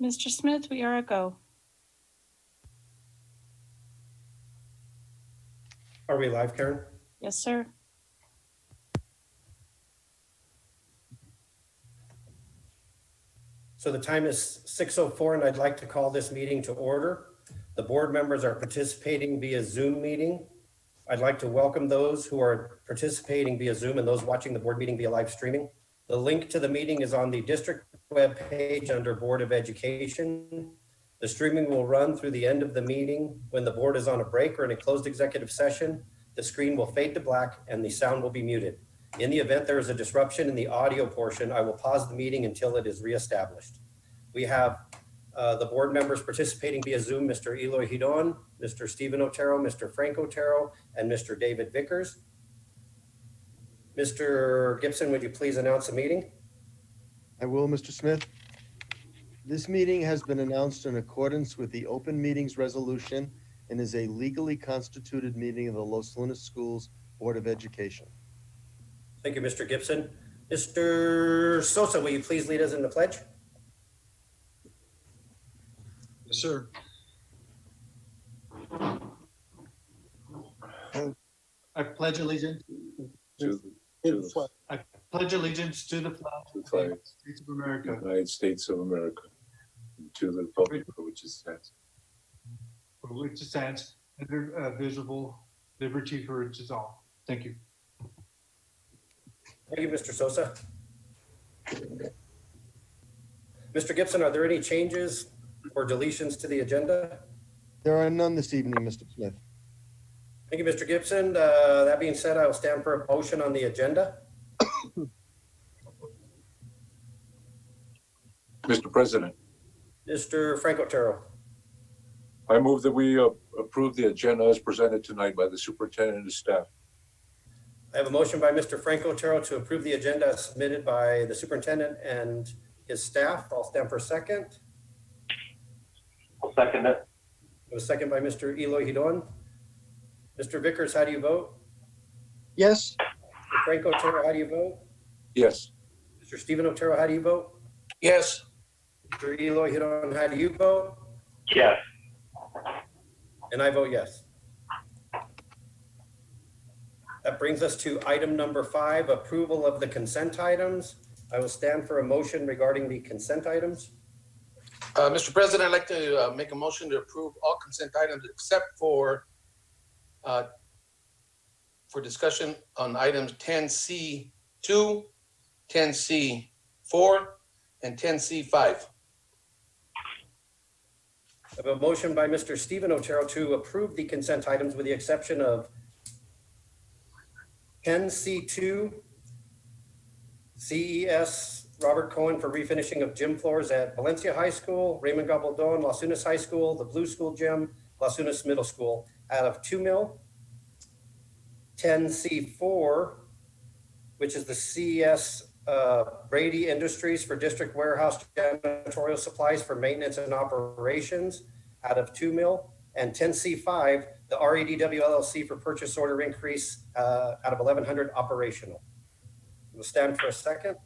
Mr. Smith, we are a go. Are we live, Karen? Yes, sir. So the time is 6:04 and I'd like to call this meeting to order. The board members are participating via Zoom meeting. I'd like to welcome those who are participating via Zoom and those watching the board meeting via live streaming. The link to the meeting is on the district webpage under Board of Education. The streaming will run through the end of the meeting. When the board is on a break or in a closed executive session, the screen will fade to black and the sound will be muted. In the event there is a disruption in the audio portion, I will pause the meeting until it is reestablished. We have the board members participating via Zoom, Mr. Eloy Hidon, Mr. Stephen Otero, Mr. Frank Otero, and Mr. David Vickers. Mr. Gibson, would you please announce the meeting? I will, Mr. Smith. This meeting has been announced in accordance with the Open Meetings Resolution and is a legally constituted meeting of the Los Lunas Schools Board of Education. Thank you, Mr. Gibson. Mr. Sosa, will you please lead us in the pledge? Yes, sir. I pledge allegiance To the flag. I pledge allegiance to the flag To the of the flag. United States of America, United States of America, and to the republic for which it stands. for which it stands, indivisible, liberty for which is all. Thank you. Thank you, Mr. Sosa. Mr. Gibson, are there any changes or deletions to the agenda? There are none this evening, Mr. Smith. Thank you, Mr. Gibson. That being said, I will stand for a motion on the agenda. Mr. President, Mr. Frank Otero. I move that we approve the agenda as presented tonight by the superintendent and his staff. I have a motion by Mr. Frank Otero to approve the agenda as submitted by the superintendent and his staff. I'll stand for a second. I'll second it. A second by Mr. Eloy Hidon. Mr. Vickers, how do you vote? Yes. Mr. Frank Otero, how do you vote? Yes. Mr. Stephen Otero, how do you vote? Yes. Mr. Eloy Hidon, how do you vote? Yes. And I vote yes. That brings us to item number 5, approval of the consent items. I will stand for a motion regarding the consent items. Mr. President, I'd like to make a motion to approve all consent items except for discussion on items 10C2, 10C4, and 10C5. I have a motion by Mr. Stephen Otero to approve the consent items with the exception of 10C2, CES Robert Cohen for refinishing of gym floors at Valencia High School, Raymond Gabaldon, Las Unas High School, the Blue School Gym, Las Unas Middle School out of $2 million. 10C4, which is the CES Brady Industries for district warehouse janitorial supplies for maintenance and operations out of $2 million. And 10C5, the REDW LLC for purchase order increase out of 1,100 operational. We'll stand for a second.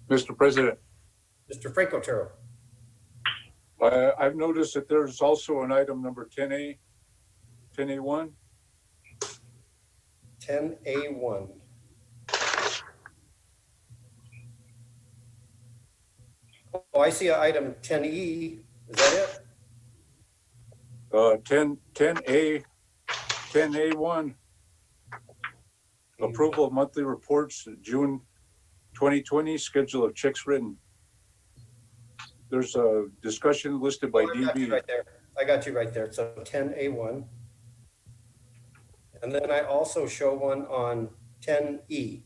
Mr. President, Mr. Frank Otero. I've noticed that there's also an item number 10A, 10A1. 10A1. Oh, I see an item 10E. Is that it? 10A, 10A1. Approval of monthly reports, June 2020, schedule of checks written. There's a discussion listed by Oh, I got you DB. right there. I got you right there. So 10A1. And then I also show one on 10E.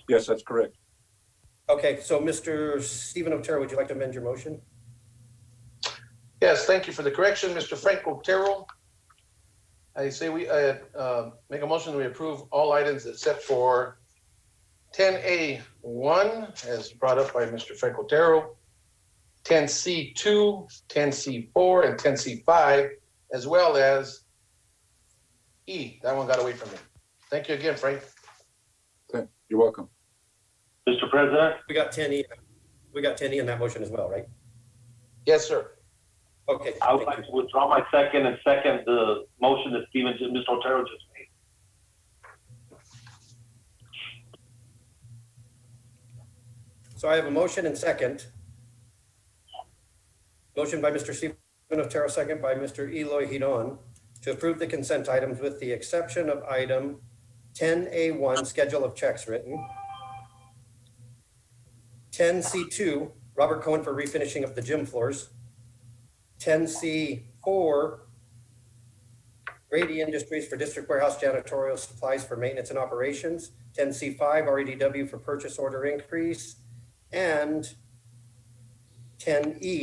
Yes, that's correct. Okay, so Mr. Stephen Otero, would you like to amend your motion? Yes, thank you for the correction, Mr. Frank Otero. I say we make a motion that we approve all items except for 10A1 as brought up by Mr. Frank Otero, 10C2, 10C4, and 10C5, as well as E. That one got away from me. Thank you again, Frank. Okay, you're welcome. Mr. President, We got 10E. We got 10E in that motion as well, right? Yes, sir. Okay. I would thank like you. to withdraw my second and second the motion that Mr. Otero just made. So I have a motion and second. Motion by Mr. Stephen Otero, second by Mr. Eloy Hidon, to approve the consent items with the exception of item 10A1, schedule of checks written. 10C2, Robert Cohen for refinishing of the gym floors. 10C4, Grady Industries for district warehouse janitorial supplies for maintenance and operations. 10C5, REDW for purchase order increase. And 10E,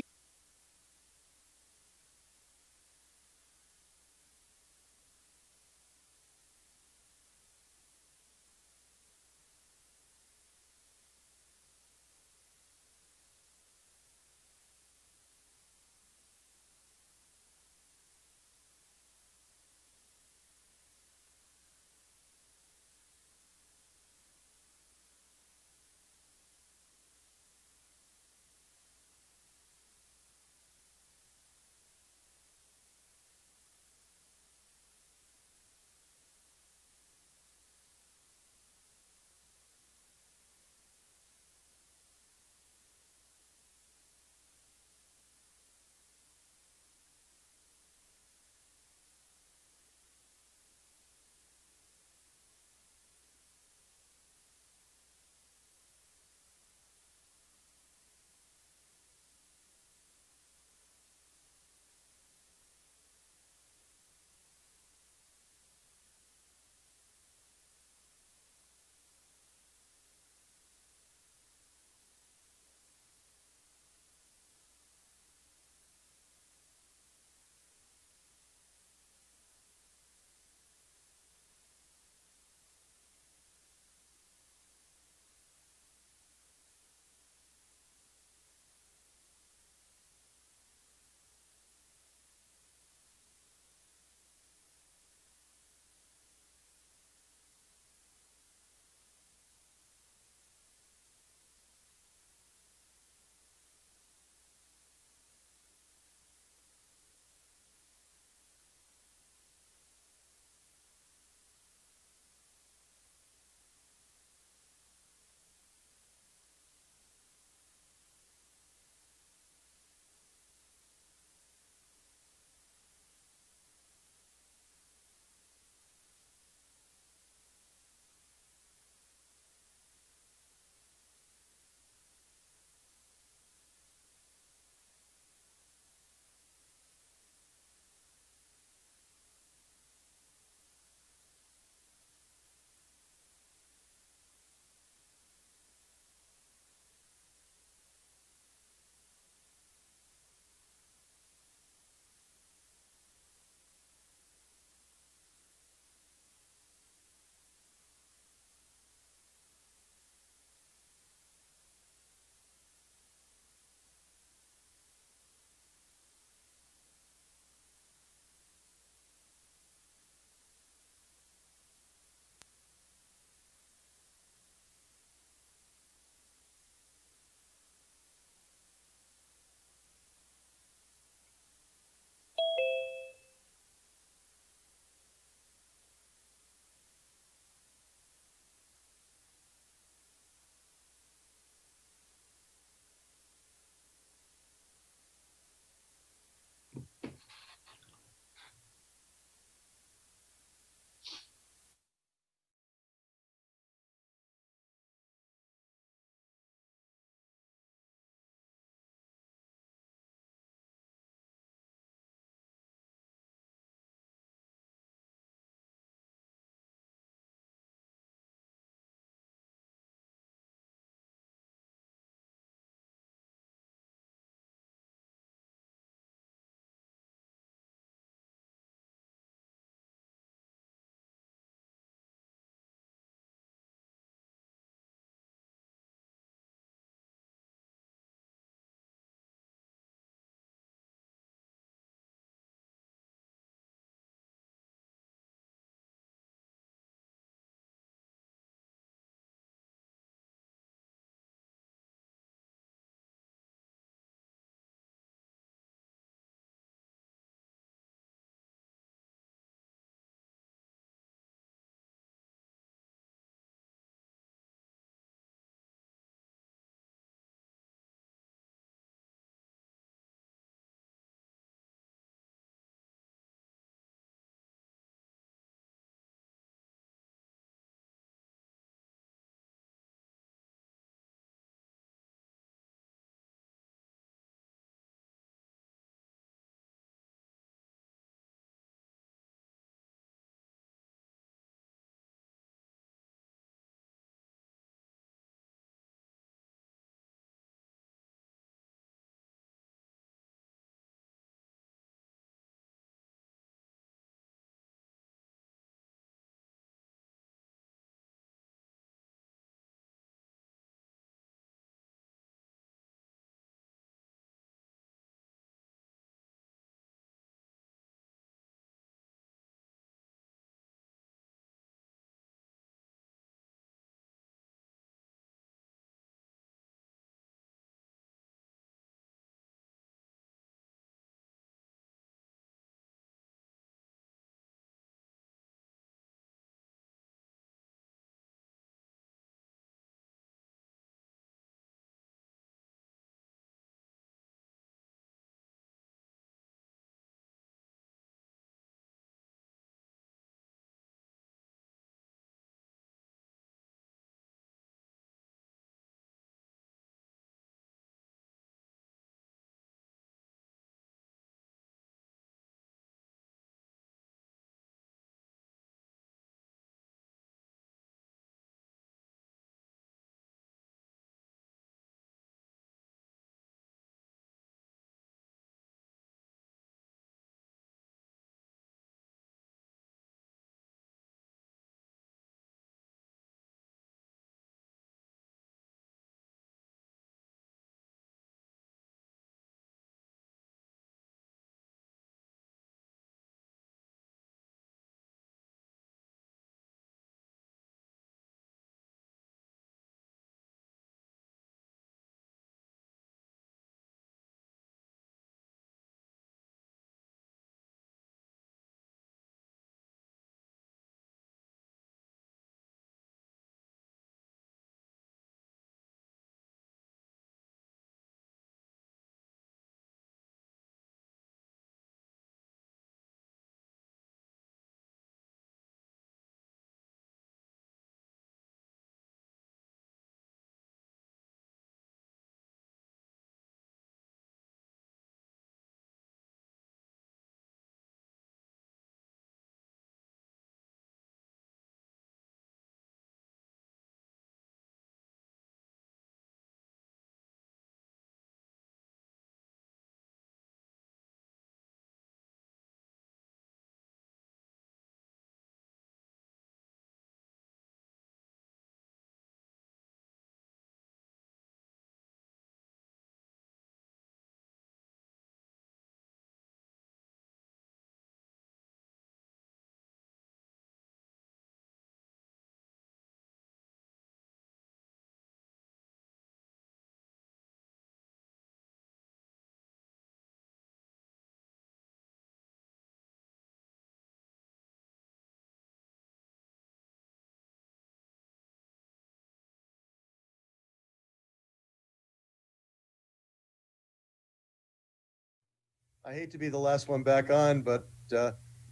I hate to be the last one back on, but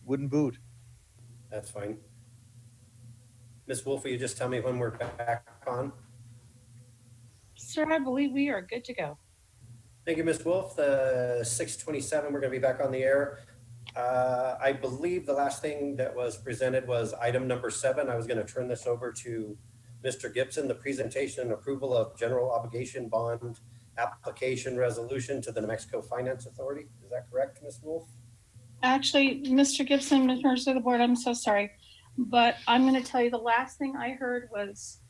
wouldn't boot. That's fine. Ms. Wolf, will you just tell me when we're back on? Sir, I believe we are good to go. Thank you, Ms. Wolf. 6:27, we're going to be back on the air. I believe the last thing that was presented was item number 7. I was going to turn this over to Mr. Gibson, the presentation and approval of general obligation bond application resolution to the New Mexico Finance Authority. Is that correct, Ms. Wolf? Actually, Mr. Gibson, members of the board, I'm so sorry, but I'm going to tell you the last thing I heard was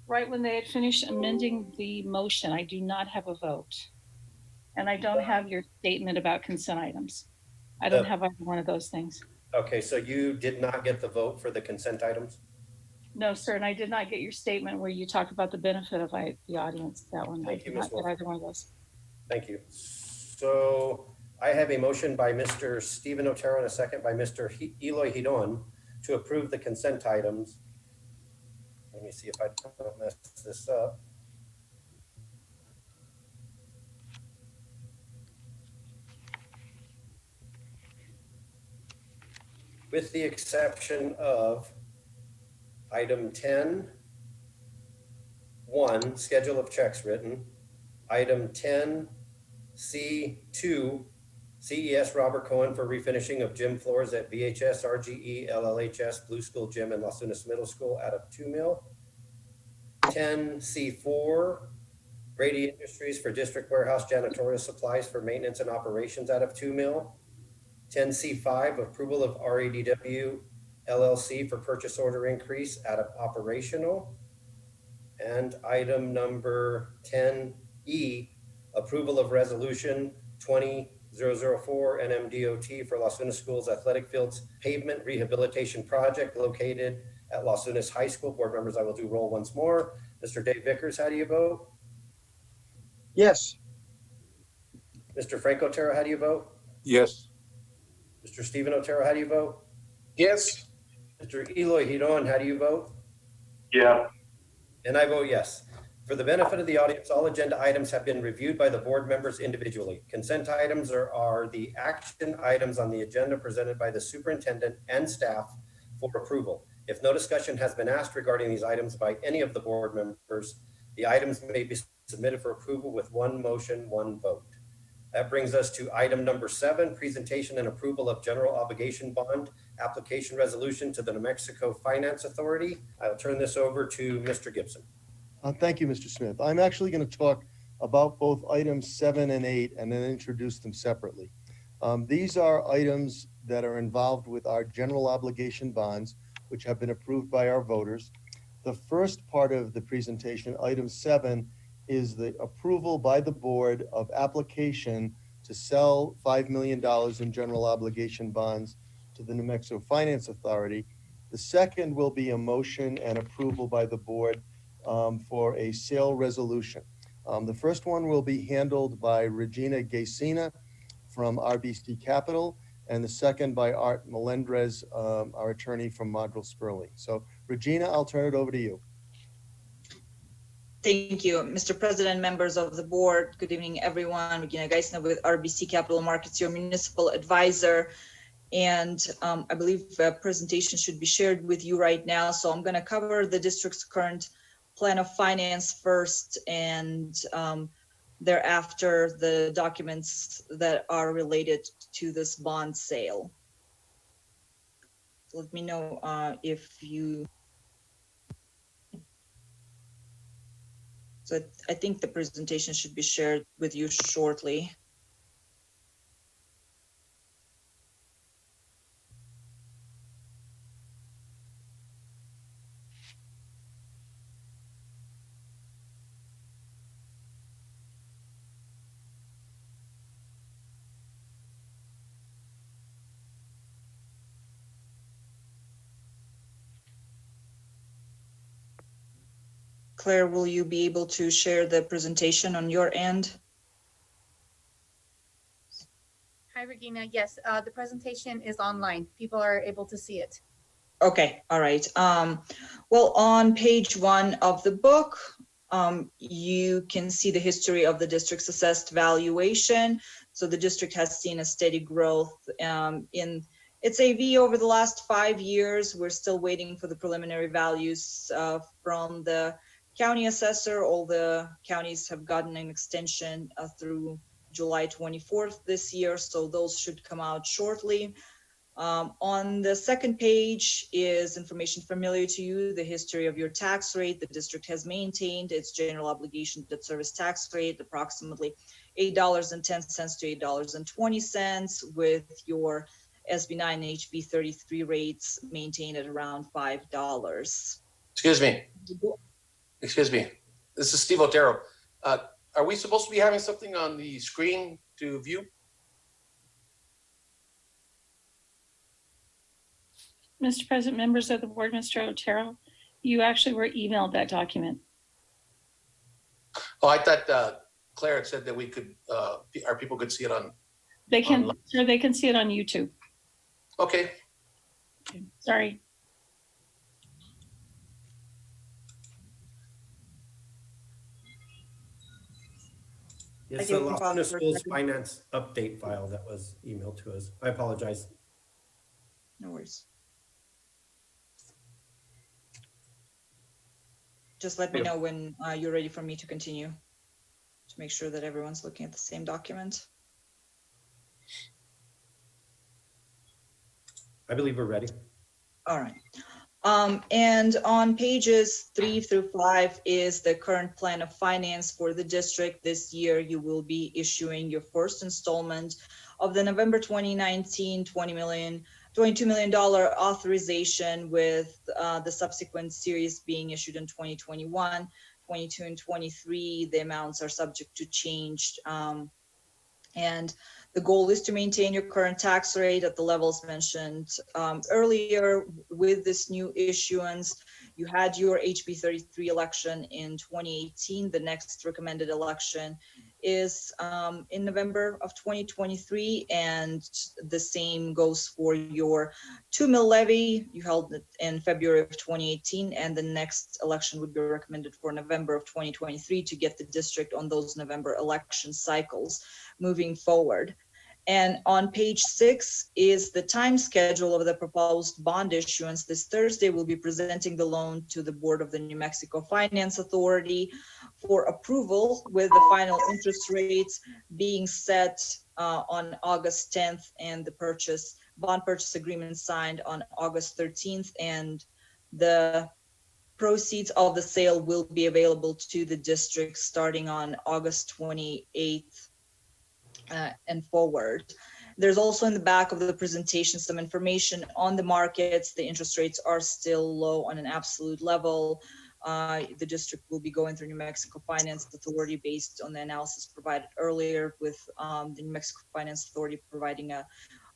right when they had finished amending the motion. I do not have a vote. And I don't have your statement about consent items. I don't have either one of those things. Okay, so you did not get the vote for the consent items? No, sir, and I did not get your statement where you talk about the benefit of the audience, that one. Thank I you, did Ms. not Wolf. get either one of those. Thank you. So I have a motion by Mr. Stephen Otero and a second by Mr. Eloy Hidon to approve the consent items. Let me see if I don't mess this up. With the exception of item 10.1, schedule of checks written, item 10C2, CES Robert Cohen for refinishing of gym floors at VHS, RGE, LLHS, Blue School Gym, and Las Lunas Middle School out of $2 million. 10C4, Brady Industries for district warehouse janitorial supplies for maintenance and operations out of $2 million. 10C5, approval of RADW LLC for purchase order increase out of operational. And item number 10E, approval of resolution 20004 NMDOT for Las Lunas Schools Athletic Fields Pavement Rehabilitation Project located at Las Lunas High School. Board members, I will do roll once more. Mr. Dave Vickers, how do you vote? Yes. Mr. Frank Otero, how do you vote? Yes. Mr. Stephen Otero, how do you vote? Yes. Mr. Eloy Hidon, how do you vote? Yeah. And I vote yes. For the benefit of the audience, all agenda items have been reviewed by the board members individually. Consent items are the action items on the agenda presented by the superintendent and staff for approval. If no discussion has been asked regarding these items by any of the board members, the items may be submitted for approval with one motion, one vote. That brings us to item number 7, presentation and approval of general obligation bond application resolution to the New Mexico Finance Authority. I'll turn this over to Mr. Gibson. Thank you, Mr. Smith. I'm actually going to talk about both items 7 and 8 and then introduce them separately. These are items that are involved with our general obligation bonds, which have been approved by our voters. The first part of the presentation, item 7, is the approval by the board of application to sell $5 million in general obligation bonds to the New Mexico Finance Authority. The second will be a motion and approval by the board for a sale resolution. The first one will be handled by Regina Gaisina from RBC Capital, and the second by Art Melendrez, our attorney from Modrell Sperling. So Regina, I'll turn it over to you. Thank you, Mr. President, members of the board. Good evening, everyone. Regina Gaisina with RBC Capital Markets, your municipal advisor. And I believe a presentation should be shared with you right now. So I'm going to cover the district's current plan of finance first, and thereafter the documents that are related to this bond sale. Let me know if you. So I think the presentation should be shared with you shortly. Claire, will you be able to share the presentation on your end? Hi, Regina. Yes, the presentation is online. People are able to see it. Okay, all right. Well, on page 1 of the book, you can see the history of the district's assessed valuation. So the district has seen a steady growth in its AV over the last 5 years. We're still waiting for the preliminary values from the county assessor. All the counties have gotten an extension through July 24th this year, so those should come out shortly. On the second page is information familiar to you, the history of your tax rate. The district has maintained its general obligation debt service tax rate, approximately $8.10 to $8.20, with your SB 9 and HB 33 rates maintained at around $5. Excuse me. This is Steve Otero. Are we supposed to be having something on the screen to view? Mr. President, members of the board, Mr. Otero, you actually were emailed that document. Oh, I thought Claire had said that we could, our people could see it on. They can, online. sure, they can see it on YouTube. Okay. Okay, sorry. It's the Los Angeles Schools Finance Update file that was emailed to us. I apologize. No worries. Just let me know when you're ready for me to continue, to make sure that everyone's looking at the same document. I believe we're ready. All right. And on pages 3 through 5 is the current plan of finance for the district. This year, you will be issuing your first installment of the November 2019 $22 million authorization, with the subsequent series being issued in 2021, 22, and 23. The amounts are subject to change. And the goal is to maintain your current tax rate at the levels mentioned earlier. With this new issuance, you had your HB 33 election in 2018. The next recommended election is in November of 2023, and the same goes for your 2 mil levy. You held it in February of 2018, and the next election would be recommended for November of 2023 to get the district on those November election cycles moving forward. And on page 6 is the time schedule of the proposed bond issuance. This Thursday, we'll be presenting the loan to the Board of the New Mexico Finance Authority for approval, with the final interest rates being set on August 10th and the bond purchase agreement signed on August 13th. And the proceeds of the sale will be available to the district starting on August 28th. And forward. There's also in the back of the presentation some information on the markets. The interest rates are still low on an absolute level. The district will be going through New Mexico Finance Authority based on the analysis provided earlier, with the New Mexico Finance Authority providing a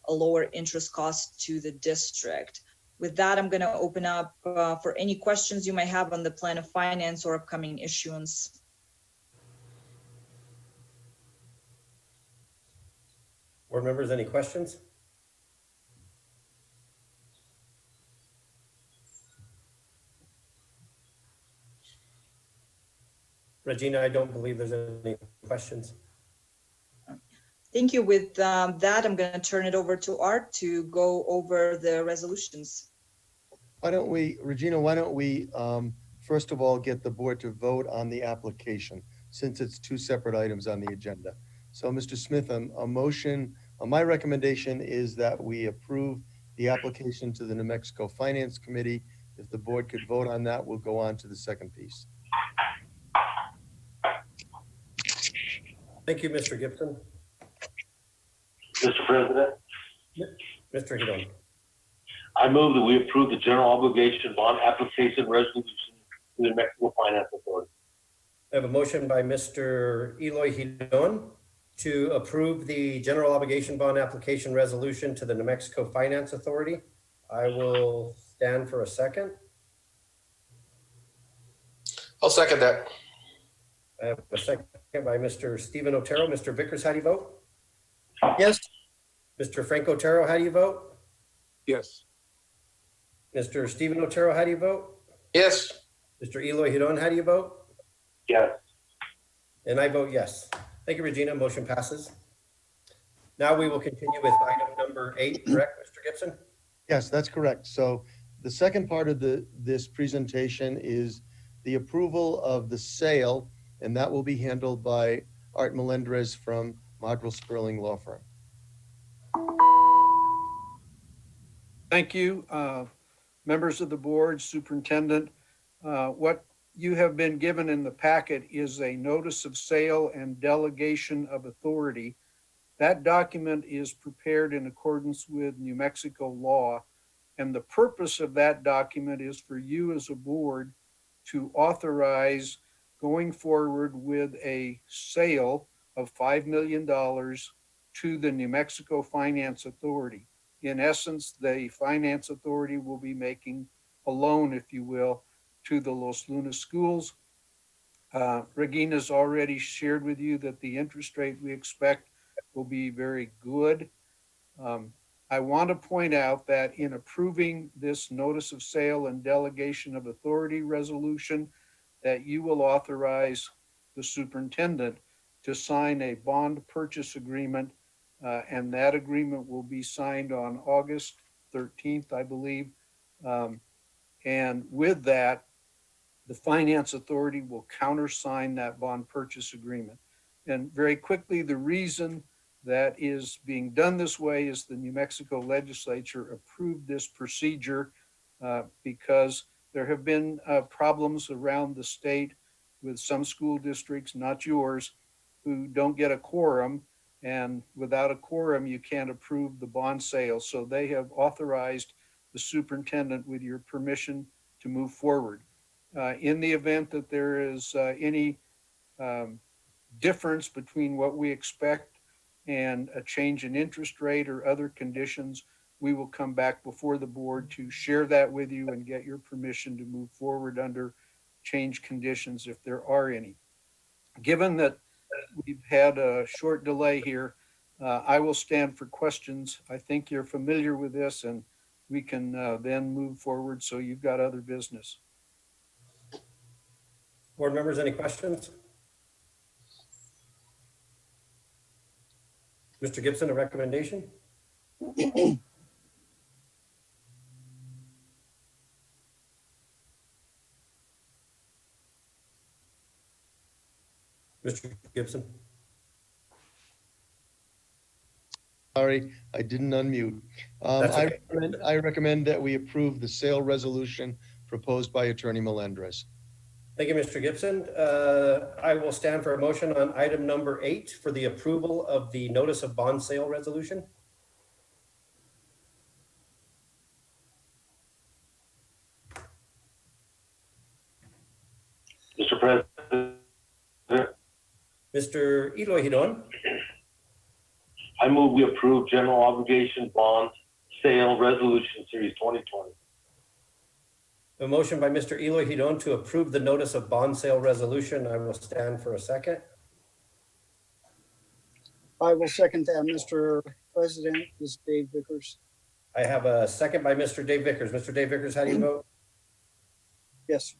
lower interest cost to the district. With that, I'm going to open up for any questions you might have on the plan of finance or upcoming issuance. Board members, any questions? Regina, I don't believe there's any questions. Thank you. With that, I'm going to turn it over to Art to go over the resolutions. Regina, why don't we first of all get the board to vote on the application, since it's two separate items on the agenda. So, Mr. Smith, my recommendation is that we approve the application to the New Mexico Finance Committee. If the board could vote on that, we'll go on to the second piece. Thank you, Mr. Gibson. Mr. President, Mr. Hidon. I move that we approve the general obligation bond application resolution to the New Mexico Finance Authority. I have a motion by Mr. Eloy Hidon to approve the general obligation bond application resolution to the New Mexico Finance Authority. I will stand for a second. I'll second that. I have a second by Mr. Stephen Otero. Mr. Vickers, how do you vote? Yes. Mr. Frank Otero, how do you vote? Yes. Mr. Stephen Otero, how do you vote? Yes. Mr. Eloy Hidon, how do you vote? Yes. And I vote yes. Thank you, Regina. Motion passes. Now we will continue with item number 8, correct, Mr. Gibson? Yes, that's correct. So the second part of this presentation is the approval of the sale, and that will be handled by Art Melendrez from Modrell Sperling Law Firm. Thank you, members of the board, superintendent. What you have been given in the packet is a notice of sale and delegation of authority. That document is prepared in accordance with New Mexico law. And the purpose of that document is for you as a board to authorize going forward with a sale of $5 million to the New Mexico Finance Authority. In essence, the Finance Authority will be making a loan, if you will, to the Los Lunas schools. Regina's already shared with you that the interest rate we expect will be very good. I want to point out that in approving this notice of sale and delegation of authority resolution, that you will authorize the superintendent to sign a bond purchase agreement, and that agreement will be signed on August 13th, I believe. And with that, the Finance Authority will countersign that bond purchase agreement. And very quickly, the reason that is being done this way is the New Mexico legislature approved this procedure because there have been problems around the state with some school districts, not yours, who don't get a quorum. And without a quorum, you can't approve the bond sale. So they have authorized the superintendent, with your permission, to move forward. In the event that there is any difference between what we expect and a change in interest rate or other conditions, we will come back before the board to share that with you and get your permission to move forward under change conditions if there are any. Given that we've had a short delay here, I will stand for questions. I think you're familiar with this, and we can then move forward, so you've got other business. Board members, any questions? Mr. Gibson, a recommendation? Mr. Gibson? Sorry, I didn't unmute. That's okay. I recommend that we approve the sale resolution proposed by Attorney Melendrez. Thank you, Mr. Gibson. I will stand for a motion on item number 8 for the approval of the notice of bond sale resolution. Mr. President, Mr. Eloy Hidon, I move we approve general obligation bond sale resolution series 2020. a motion by Mr. Eloy Hidon to approve the notice of bond sale resolution. I will stand for a second. I will second that, Mr. President. This is Dave Vickers. I have a second by Mr. Dave Vickers. Mr. Dave Vickers, how do you vote? Yes.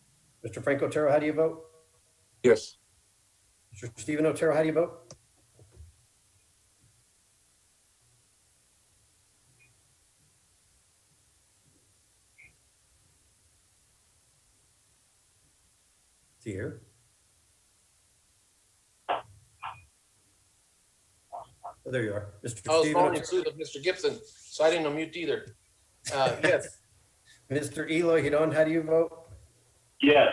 Mr. Frank Otero, how do you vote? Yes. Mr. Stephen Otero, how do you vote? Is he here? Oh, there you are. Mr. I was Stephen following Otero. suit of Mr. Gibson, so I didn't unmute either. Yes. Mr. Eloy Hidon, how do you vote? Yes.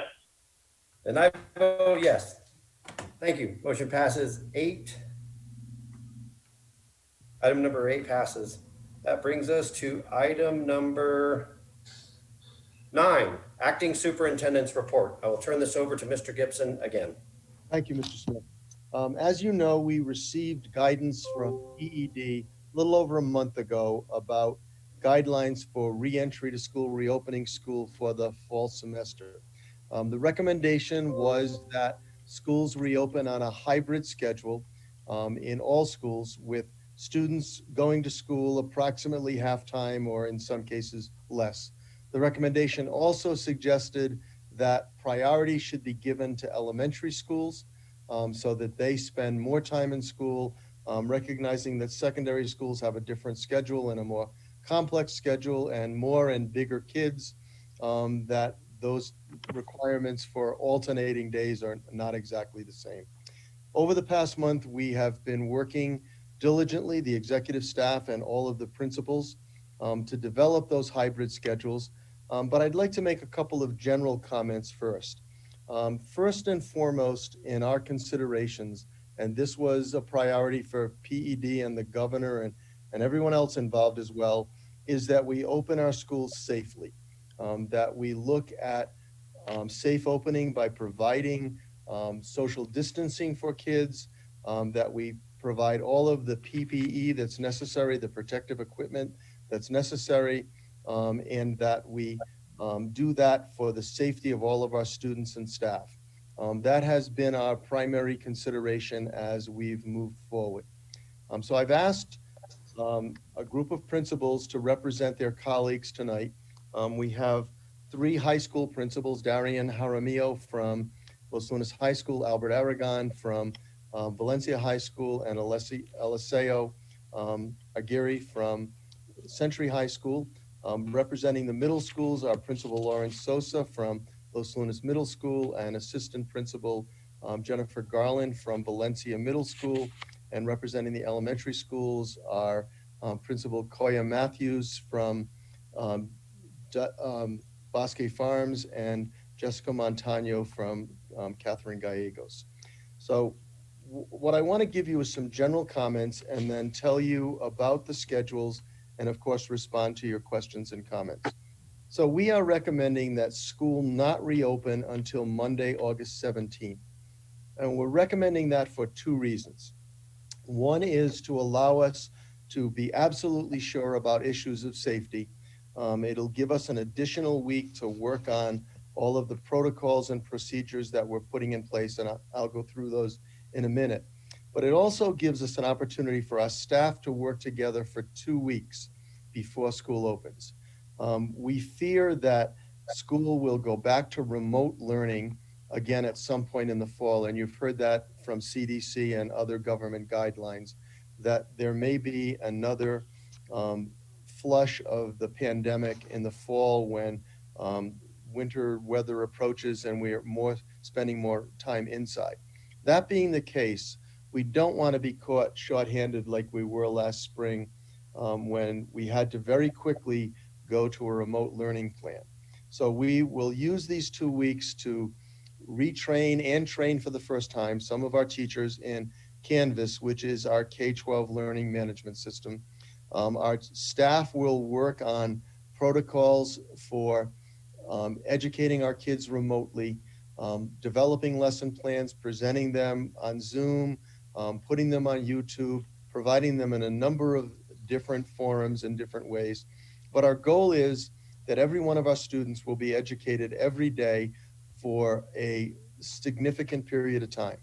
And I vote yes. Thank you. Motion passes 8. Item number 8 passes. That brings us to item number 9, Acting Superintendent's Report. I will turn this over to Mr. Gibson again. Thank you, Mr. Smith. As you know, we received guidance from EED a little over a month ago about guidelines for reentry to school, reopening school for the fall semester. The recommendation was that schools reopen on a hybrid schedule in all schools, with students going to school approximately half-time or in some cases less. The recommendation also suggested that priority should be given to elementary schools so that they spend more time in school recognizing that secondary schools have a different schedule and a more complex schedule and more and bigger kids, that those requirements for alternating days are not exactly the same. Over the past month, we have been working diligently, the executive staff and all of the principals, to develop those hybrid schedules. But I'd like to make a couple of general comments first. First and foremost, in our considerations, and this was a priority for PED and the governor and everyone else involved as well, is that we open our schools safely, that we look at safe opening by providing social distancing for kids, that we provide all of the PPE that's necessary, the protective equipment that's necessary, and that we do that for the safety of all of our students and staff. That has been our primary consideration as we've moved forward. So I've asked a group of principals to represent their colleagues tonight. We have 3 high school principals, Darian Jaramillo from Los Lunas High School, Albert Aragon from Valencia High School, and Eliseo Aguirre from Century High School. Representing the middle schools, our principal Lawrence Sosa from Los Lunas Middle School, and assistant principal Jennifer Garland from Valencia Middle School. And representing the elementary schools are Principal Koya Matthews from Bosque Farms and Jessica Montano from Catherine Gallegos. So what I want to give you is some general comments and then tell you about the schedules and of course respond to your questions and comments. So we are recommending that school not reopen until Monday, August 17th. And we're recommending that for 2 reasons. One is to allow us to be absolutely sure about issues of safety. It'll give us an additional week to work on all of the protocols and procedures that we're putting in place, and I'll go through those in a minute. But it also gives us an opportunity for our staff to work together for 2 weeks before school opens. We fear that school will go back to remote learning again at some point in the fall, and you've heard that from CDC and other government guidelines, that there may be another flush of the pandemic in the fall when winter weather approaches and we're spending more time inside. That being the case, we don't want to be caught shorthanded like we were last spring when we had to very quickly go to a remote learning plan. So we will use these 2 weeks to retrain and train for the first time some of our teachers in Canvas, which is our K-12 learning management system. Our staff will work on protocols for educating our kids remotely, developing lesson plans, presenting them on Zoom, putting them on YouTube, providing them in a number of different forums in different ways. But our goal is that every one of our students will be educated every day for a significant period of time.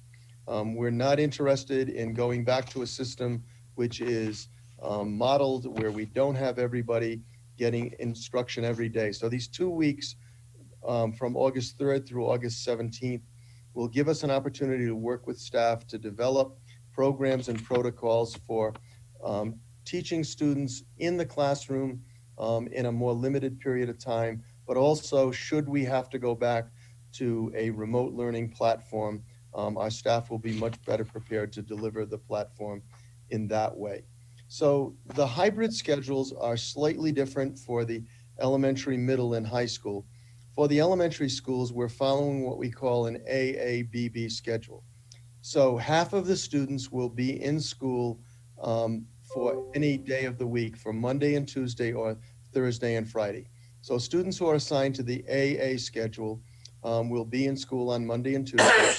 We're not interested in going back to a system which is modeled where we don't have everybody getting instruction every day. So these 2 weeks from August 3rd through August 17th will give us an opportunity to work with staff to develop programs and protocols for teaching students in the classroom in a more limited period of time, but also should we have to go back to a remote learning platform, our staff will be much better prepared to deliver the platform in that way. So the hybrid schedules are slightly different for the elementary, middle, and high school. For the elementary schools, we're following what we call an AABB schedule. So half of the students will be in school for any day of the week, for Monday and Tuesday or Thursday and Friday. So students who are assigned to the AA schedule will be in school on Monday and Tuesday.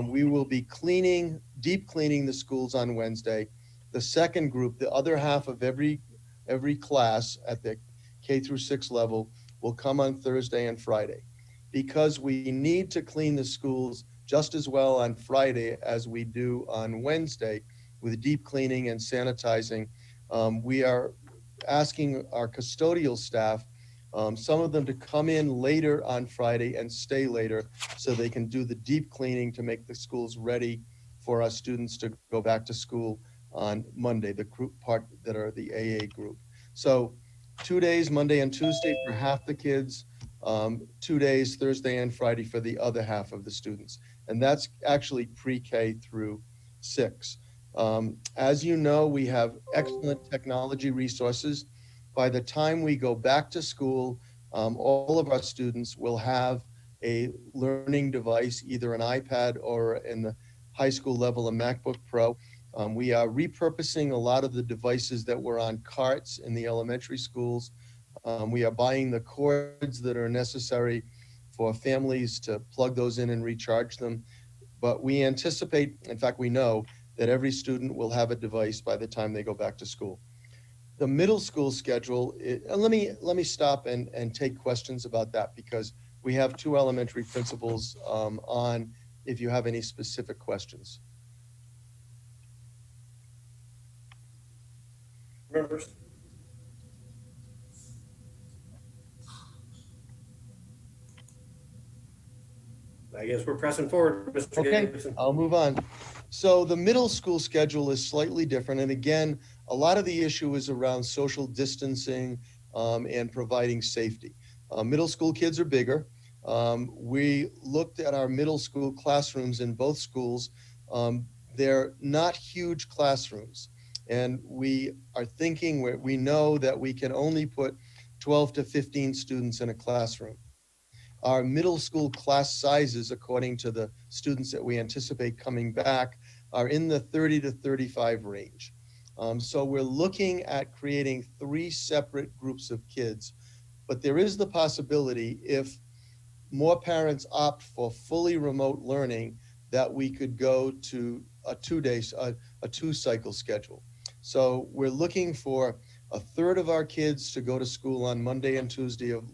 We will be deep cleaning the schools on Wednesday. The second group, the other half of every class at the K through 6 level will come on Thursday and Friday. Because we need to clean the schools just as well on Friday as we do on Wednesday with deep cleaning and sanitizing, we are asking our custodial staff, some of them to come in later on Friday and stay later so they can do the deep cleaning to make the schools ready for our students to go back to school on Monday, the group part that are the AA group. So 2 days, Monday and Tuesday for half the kids, 2 days, Thursday and Friday for the other half of the students. And that's actually pre-K through 6. As you know, we have excellent technology resources. By the time we go back to school, all of our students will have a learning device, either an iPad or in the high school level, a MacBook Pro. We are repurposing a lot of the devices that were on carts in the elementary schools. We are buying the cords that are necessary for families to plug those in and recharge them. But we anticipate, in fact, we know that every student will have a device by the time they go back to school. The middle school schedule, let me stop and take questions about that, because we have 2 elementary principals on if you have any specific questions. Members? I guess we're pressing forward, Mr. Okay, Gibson. I'll move on. So the middle school schedule is slightly different. And again, a lot of the issue is around social distancing and providing safety. Middle school kids are bigger. We looked at our middle school classrooms in both schools. They're not huge classrooms. And we are thinking, we know that we can only put 12 to 15 students in a classroom. Our middle school class sizes, according to the students that we anticipate coming back, are in the 30 to 35 range. So we're looking at creating 3 separate groups of kids, but there is the possibility, if more parents opt for fully remote learning, that we could go to a 2-cycle schedule. So we're looking for a third of our kids to go to school on Monday and Tuesday of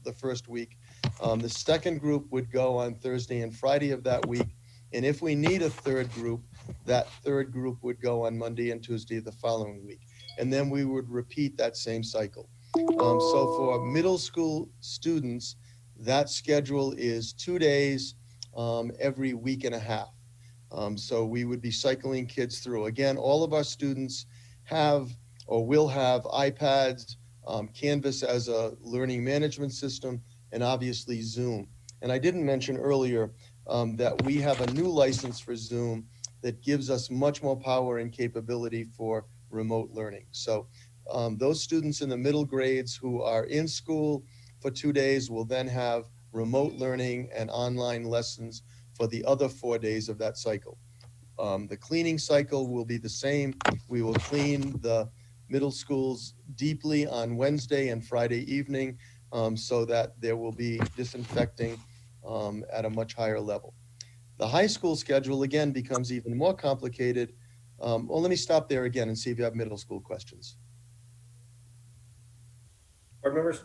the first week. The second group would go on Thursday and Friday of that week. And if we need a third group, that third group would go on Monday and Tuesday of the following week. And then we would repeat that same cycle. So for middle school students, that schedule is 2 days every week and a half. So we would be cycling kids through. Again, all of our students have or will have iPads, Canvas as a learning management system, and obviously Zoom. And I didn't mention earlier that we have a new license for Zoom that gives us much more power and capability for remote learning. So those students in the middle grades who are in school for 2 days will then have remote learning and online lessons for the other 4 days of that cycle. The cleaning cycle will be the same. We will clean the middle schools deeply on Wednesday and Friday evening, so that there will be disinfecting at a much higher level. The high school schedule, again, becomes even more complicated. Well, let me stop there again and see if you have middle school questions. Board members?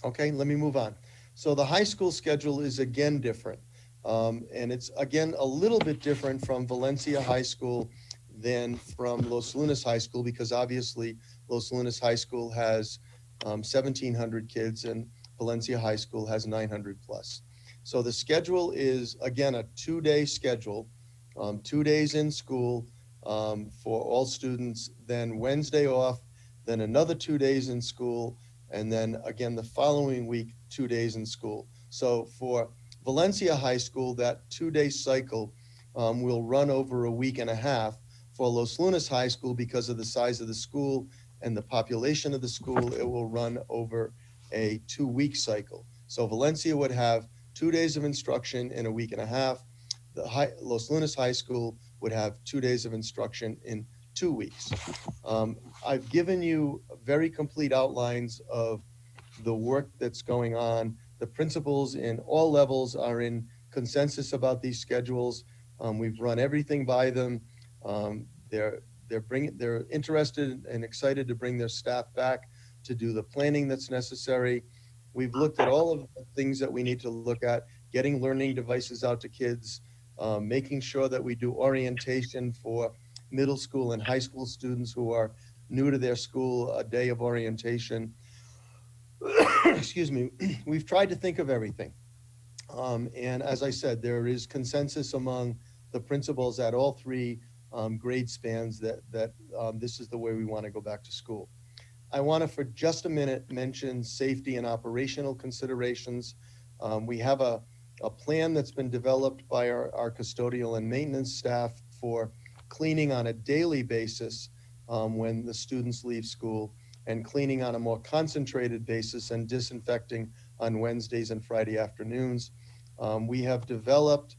Okay, let me move on. So the high school schedule is again different. And it's again a little bit different from Valencia High School than from Los Lunas High School, because obviously Los Lunas High School has 1,700 kids and Valencia High School has 900 plus. So the schedule is, again, a 2-day schedule, 2 days in school for all students, then Wednesday off, then another 2 days in school, and then again the following week, 2 days in school. So for Valencia High School, that 2-day cycle will run over a week and a half. For Los Lunas High School, because of the size of the school and the population of the school, it will run over a 2-week cycle. So Valencia would have 2 days of instruction in a week and a half. Los Lunas High School would have 2 days of instruction in 2 weeks. I've given you very complete outlines of the work that's going on. The principals in all levels are in consensus about these schedules. We've run everything by them. They're interested and excited to bring their staff back to do the planning that's necessary. We've looked at all of the things that we need to look at, getting learning devices out to kids, making sure that we do orientation for middle school and high school students who are new to their school, a day of orientation. Excuse me. We've tried to think of everything. And as I said, there is consensus among the principals at all three grade spans that this is the way we want to go back to school. I want to, for just a minute, mention safety and operational considerations. We have a plan that's been developed by our custodial and maintenance staff for cleaning on a daily basis when the students leave school, and cleaning on a more concentrated basis and disinfecting on Wednesdays and Friday afternoons. We have developed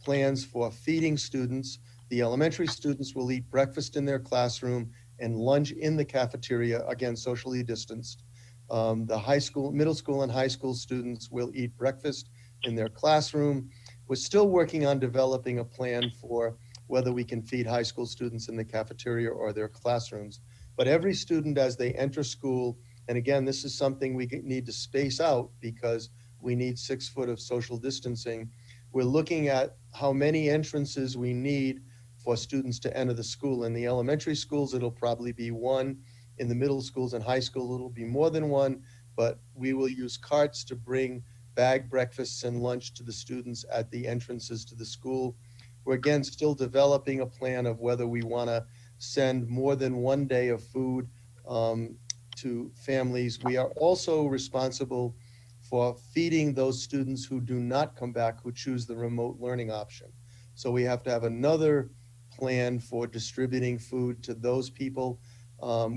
plans for feeding students. The elementary students will eat breakfast in their classroom and lunch in the cafeteria, again, socially distanced. The high school, middle school and high school students will eat breakfast in their classroom. We're still working on developing a plan for whether we can feed high school students in the cafeteria or their classrooms. But every student as they enter school, and again, this is something we need to space out because we need 6 foot of social distancing. We're looking at how many entrances we need for students to enter the school. In the elementary schools, it'll probably be 1. In the middle schools and high school, it'll be more than 1, but we will use carts to bring bag breakfasts and lunch to the students at the entrances to the school. We're again still developing a plan of whether we want to send more than 1 day of food to families. We are also responsible for feeding those students who do not come back, who choose the remote learning option. So we have to have another plan for distributing food to those people.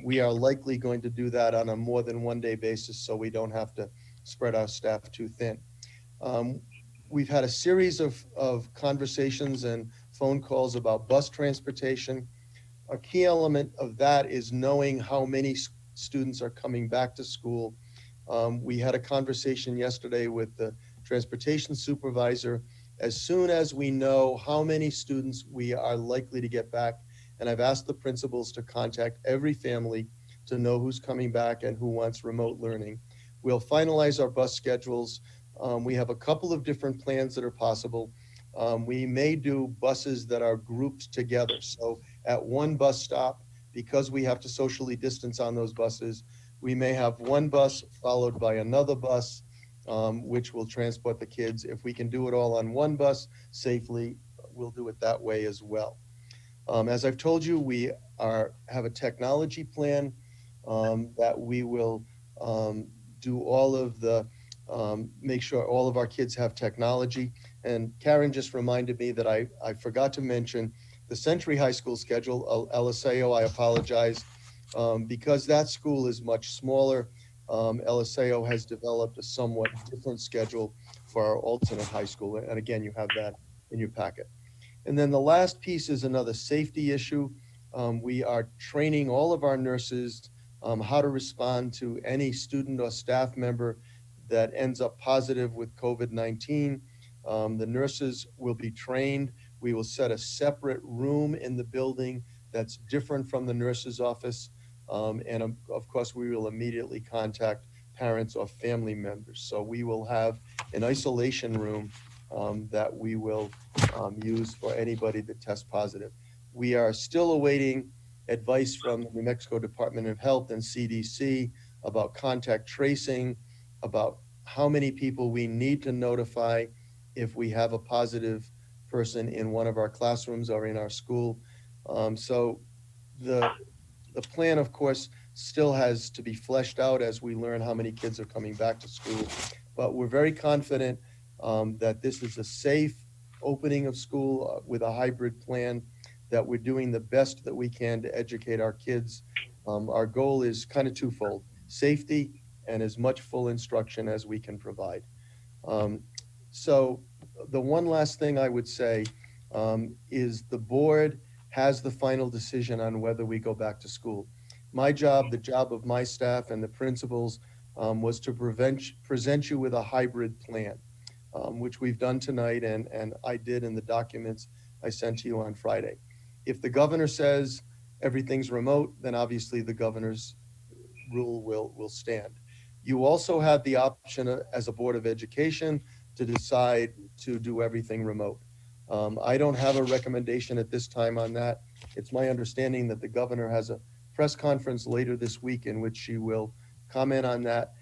We are likely going to do that on a more than 1 day basis so we don't have to spread our staff too thin. We've had a series of conversations and phone calls about bus transportation. A key element of that is knowing how many students are coming back to school. We had a conversation yesterday with the transportation supervisor. As soon as we know how many students we are likely to get back, and I've asked the principals to contact every family to know who's coming back and who wants remote learning. We'll finalize our bus schedules. We have a couple of different plans that are possible. We may do buses that are grouped together. So at one bus stop, because we have to socially distance on those buses, we may have one bus followed by another bus, which will transport the kids. If we can do it all on one bus safely, we'll do it that way as well. As I've told you, we have a technology plan that we will do all of the, make sure all of our kids have technology. And Karen just reminded me that I forgot to mention the Century High School schedule, LSAO, I apologize, because that school is much smaller. LSAO has developed a somewhat different schedule for our alternate high school. And again, you have that in your packet. And then the last piece is another safety issue. We are training all of our nurses how to respond to any student or staff member that ends up positive with COVID-19. The nurses will be trained. We will set a separate room in the building that's different from the nurse's office. And of course, we will immediately contact parents or family members. So we will have an isolation room that we will use for anybody that tests positive. We are still awaiting advice from the New Mexico Department of Health and CDC about contact tracing, about how many people we need to notify if we have a positive person in one of our classrooms or in our school. So the plan, of course, still has to be fleshed out as we learn how many kids are coming back to school. But we're very confident that this is a safe opening of school with a hybrid plan, that we're doing the best that we can to educate our kids. Our goal is kind of twofold: safety and as much full instruction as we can provide. So the one last thing I would say is the board has the final decision on whether we go back to school. My job, the job of my staff and the principals, was to present you with a hybrid plan, which we've done tonight, and I did in the documents I sent to you on Friday. If the governor says everything's remote, then obviously the governor's rule will stand. You also have the option as a Board of Education to decide to do everything remote. I don't have a recommendation at this time on that. It's my understanding that the governor has a press conference later this week in which she will comment on that.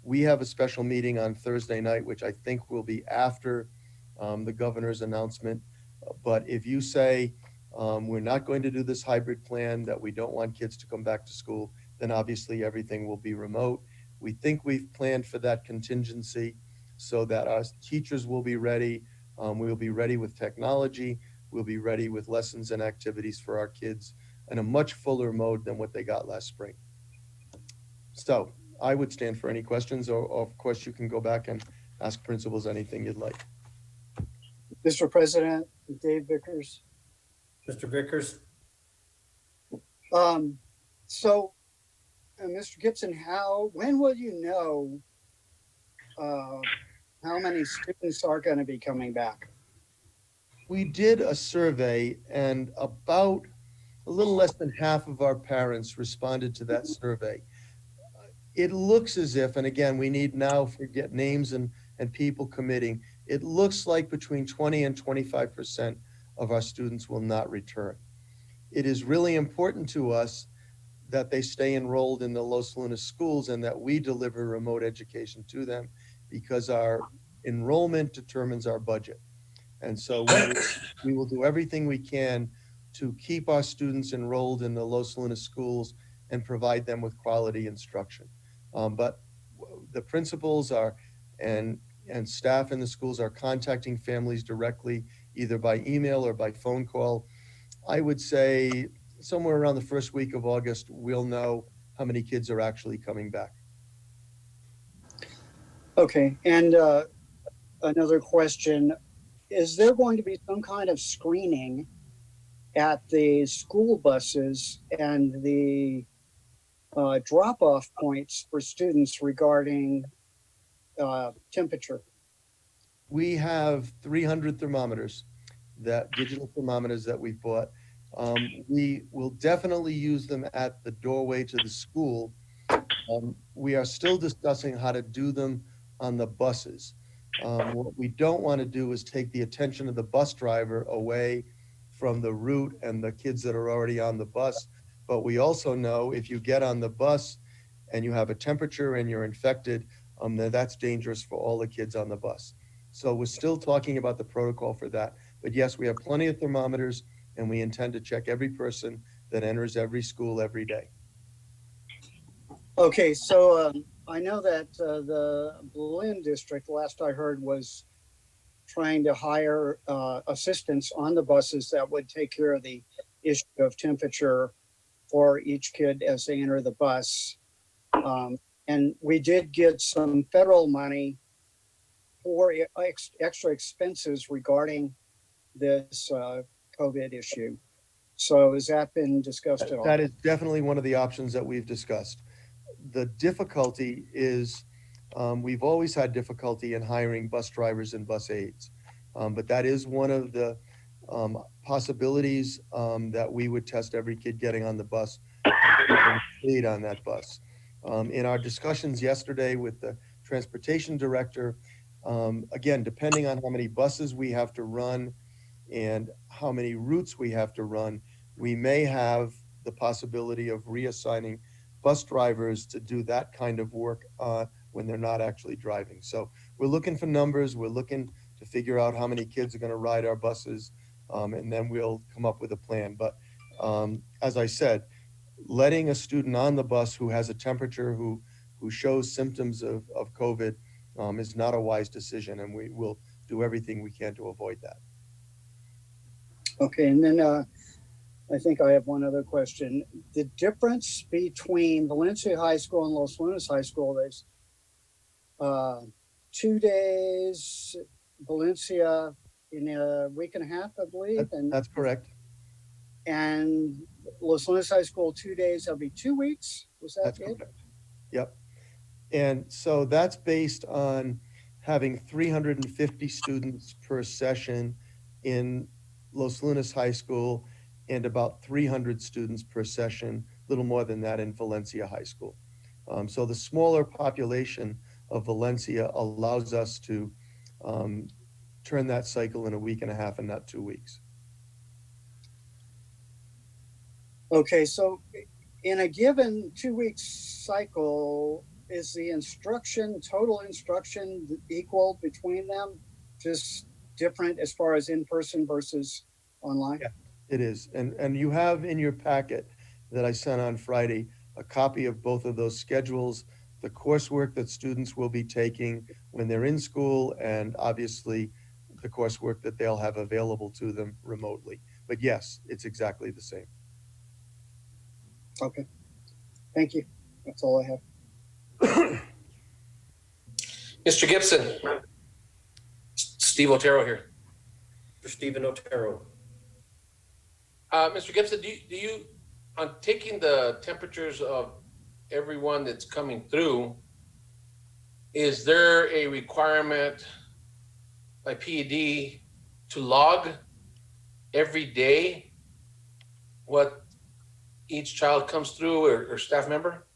We have a special meeting on Thursday night, which I think will be after the governor's announcement. But if you say, we're not going to do this hybrid plan, that we don't want kids to come back to school, then obviously everything will be remote. We think we've planned for that contingency so that our teachers will be ready. We'll be ready with technology. We'll be ready with lessons and activities for our kids in a much fuller mode than what they got last spring. So I would stand for any questions, or of course you can go back and ask principals anything you'd like. Mr. President, Dave Vickers. Mr. Vickers? So, Mr. Gibson, when will you know how many students are going to be coming back? We did a survey, and about a little less than half of our parents responded to that survey. It looks as if, and again, we need now forget names and people committing, it looks like between 20 and 25% of our students will not return. It is really important to us that they stay enrolled in the Los Lunas schools and that we deliver remote education to them, because our enrollment determines our budget. And so we will do everything we can to keep our students enrolled in the Los Lunas schools and provide them with quality instruction. But the principals and staff in the schools are contacting families directly, either by email or by phone call. I would say somewhere around the first week of August, we'll know how many kids are actually coming back. Okay, and another question, is there going to be some kind of screening at the school buses and the drop-off points for students regarding temperature? We have 300 thermometers, digital thermometers that we've bought. We will definitely use them at the doorway to the school. We are still discussing how to do them on the buses. What we don't want to do is take the attention of the bus driver away from the route and the kids that are already on the bus. But we also know if you get on the bus and you have a temperature and you're infected, then that's dangerous for all the kids on the bus. So we're still talking about the protocol for that. But yes, we have plenty of thermometers, and we intend to check every person that enters every school every day. Okay, so I know that the Berlin district, last I heard, was trying to hire assistants on the buses that would take care of the issue of temperature for each kid as they enter the bus. And we did get some federal money for extra expenses regarding this COVID issue. So has that been discussed at all? That is definitely one of the options that we've discussed. The difficulty is we've always had difficulty in hiring bus drivers and bus aides. But that is one of the possibilities that we would test every kid getting on the bus, aid on that bus. In our discussions yesterday with the transportation director, again, depending on how many buses we have to run and how many routes we have to run, we may have the possibility of reassigning bus drivers to do that kind of work when they're not actually driving. So we're looking for numbers. We're looking to figure out how many kids are going to ride our buses, and then we'll come up with a plan. But as I said, letting a student on the bus who has a temperature, who shows symptoms of COVID, is not a wise decision, and we will do everything we can to avoid that. Okay, and then I think I have one other question. The difference between Valencia High School and Los Lunas High School, there's 2 days, Valencia in a week and a half, I believe. That's correct. And Los Lunas High School, 2 days every 2 weeks. Was that That's it? correct. Yep. And so that's based on having 350 students per session in Los Lunas High School and about 300 students per session, a little more than that in Valencia High School. So the smaller population of Valencia allows us to turn that cycle in a week and a half and not 2 weeks. Okay, so in a given 2 week cycle, is the total instruction equal between them? Just different as far as in-person versus online? Yeah. It is. And you have in your packet that I sent on Friday, a copy of both of those schedules, the coursework that students will be taking when they're in school, and obviously the coursework that they'll have available to them remotely. But yes, it's exactly the same. Okay, thank you. That's all I have. Mr. Gibson. Steve Otero here. Mr. Stephen Otero. Mr. Gibson, do you, on taking the temperatures of everyone that's coming through, is there a requirement by PED to log every day what each child comes through or staff member?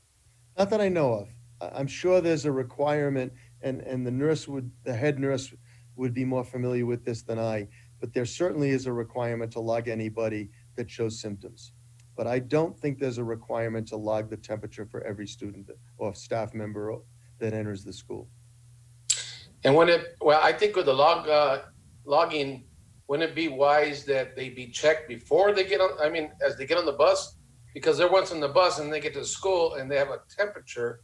Not that I know of. I'm sure there's a requirement, and the head nurse would be more familiar with this than I, but there certainly is a requirement to log anybody that shows symptoms. But I don't think there's a requirement to log the temperature for every student or staff member that enters the school. And I think with the logging, wouldn't it be wise that they be checked before they get on, as they get on the bus? Because they're once on the bus and they get to school and they have a temperature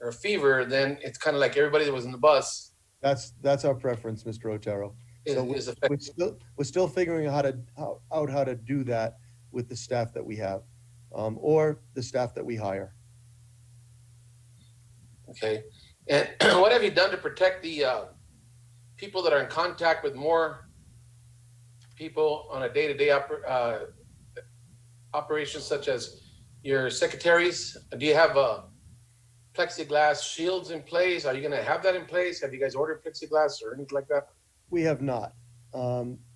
or a fever, then it's kind of like everybody that was in the bus. That's our preference, Mr. Otero. So we're still figuring out how to do that with the staff that we have, or the staff that we hire. Okay. And what have you done to protect the people that are in contact with more people on a day-to-day operations, such as your secretaries? Do you have plexiglass shields in place? Are you going to have that in place? Have you guys ordered plexiglass or anything like that? We have not.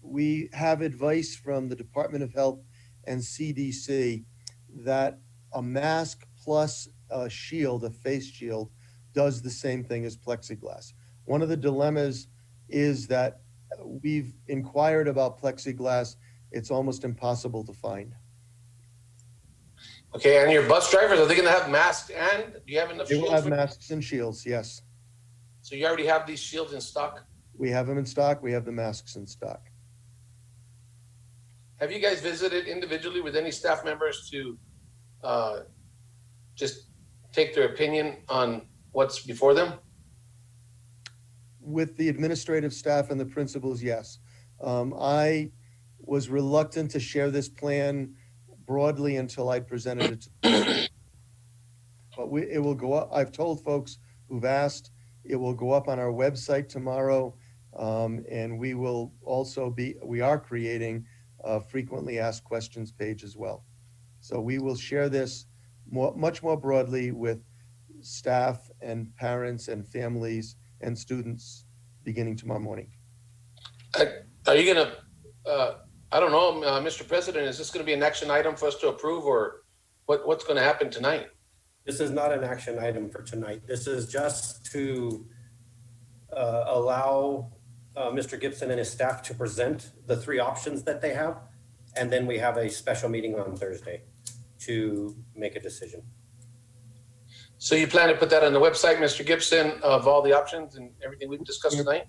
We have advice from the Department of Health and CDC that a mask plus a shield, a face shield, does the same thing as plexiglass. One of the dilemmas is that we've inquired about plexiglass. It's almost impossible to find. Okay, and your bus drivers, are they going to have masks, and do you have enough They shields? will have masks and shields, yes. So you already have these shields in stock? We have them in stock. We have the masks in stock. Have you guys visited individually with any staff members to just take their opinion on what's before them? With the administrative staff and the principals, yes. I was reluctant to share this plan broadly until I presented it to them. But it will go up. I've told folks who've asked, it will go up on our website tomorrow. And we will also we are creating a frequently asked questions page as well. So we will share this much more broadly with staff and parents and families and students beginning tomorrow morning. Are you going to, I don't know, Mr. President, is this going to be an action item for us to approve, or what's going to happen tonight? This is not an action item for tonight. This is just to allow Mr. Gibson and his staff to present the three options that they have. And then we have a special meeting on Thursday to make a decision. So you plan to put that on the website, Mr. Gibson, of all the options and everything we've discussed tonight?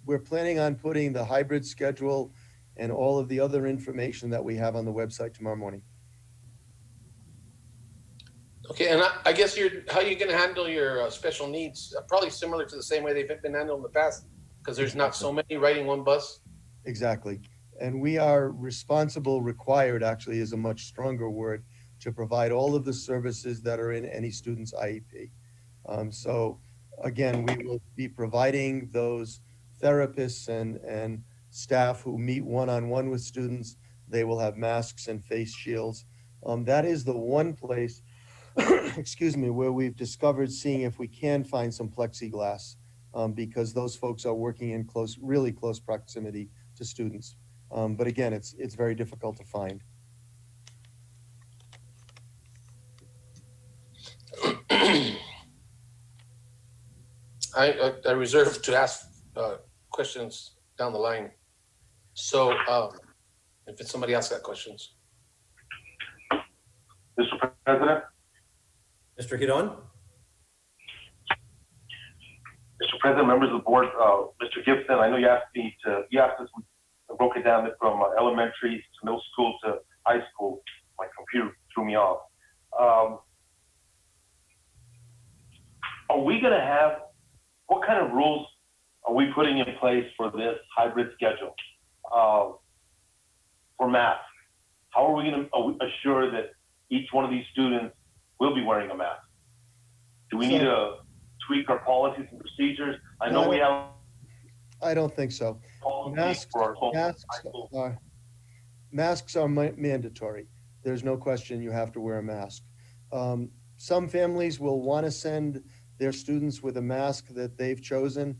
We're planning on putting the hybrid schedule and all of the other information that we have on the website tomorrow morning. Okay, and I guess how are you going to handle your special needs? Probably similar to the same way they've been handled in the past, because there's not so many riding one bus. Exactly. And we are required actually is a much stronger word, to provide all of the services that are in any student's IEP. So again, we will be providing those therapists and staff who meet one-on-one with students. They will have masks and face shields. That is the one place, excuse me, where we've discovered seeing if we can find some plexiglass, because those folks are working in really close proximity to students. But again, it's very difficult to find. I reserve to ask questions down the line. So if it's somebody else got questions. Mr. President? Mr. Hidon? Mr. President, members of the board, Mr. Gibson, I know you asked us, I broke it down from elementary to middle school to high school. My computer threw me off. Are we going to have, what kind of rules are we putting in place for this hybrid schedule for math? How are we going to assure that each one of these students will be wearing a mask? Do we need to tweak our policies and procedures? I know we have. I don't think so. Policies for our high school. Masks are mandatory. There's no question you have to wear a mask. Some families will want to send their students with a mask that they've chosen.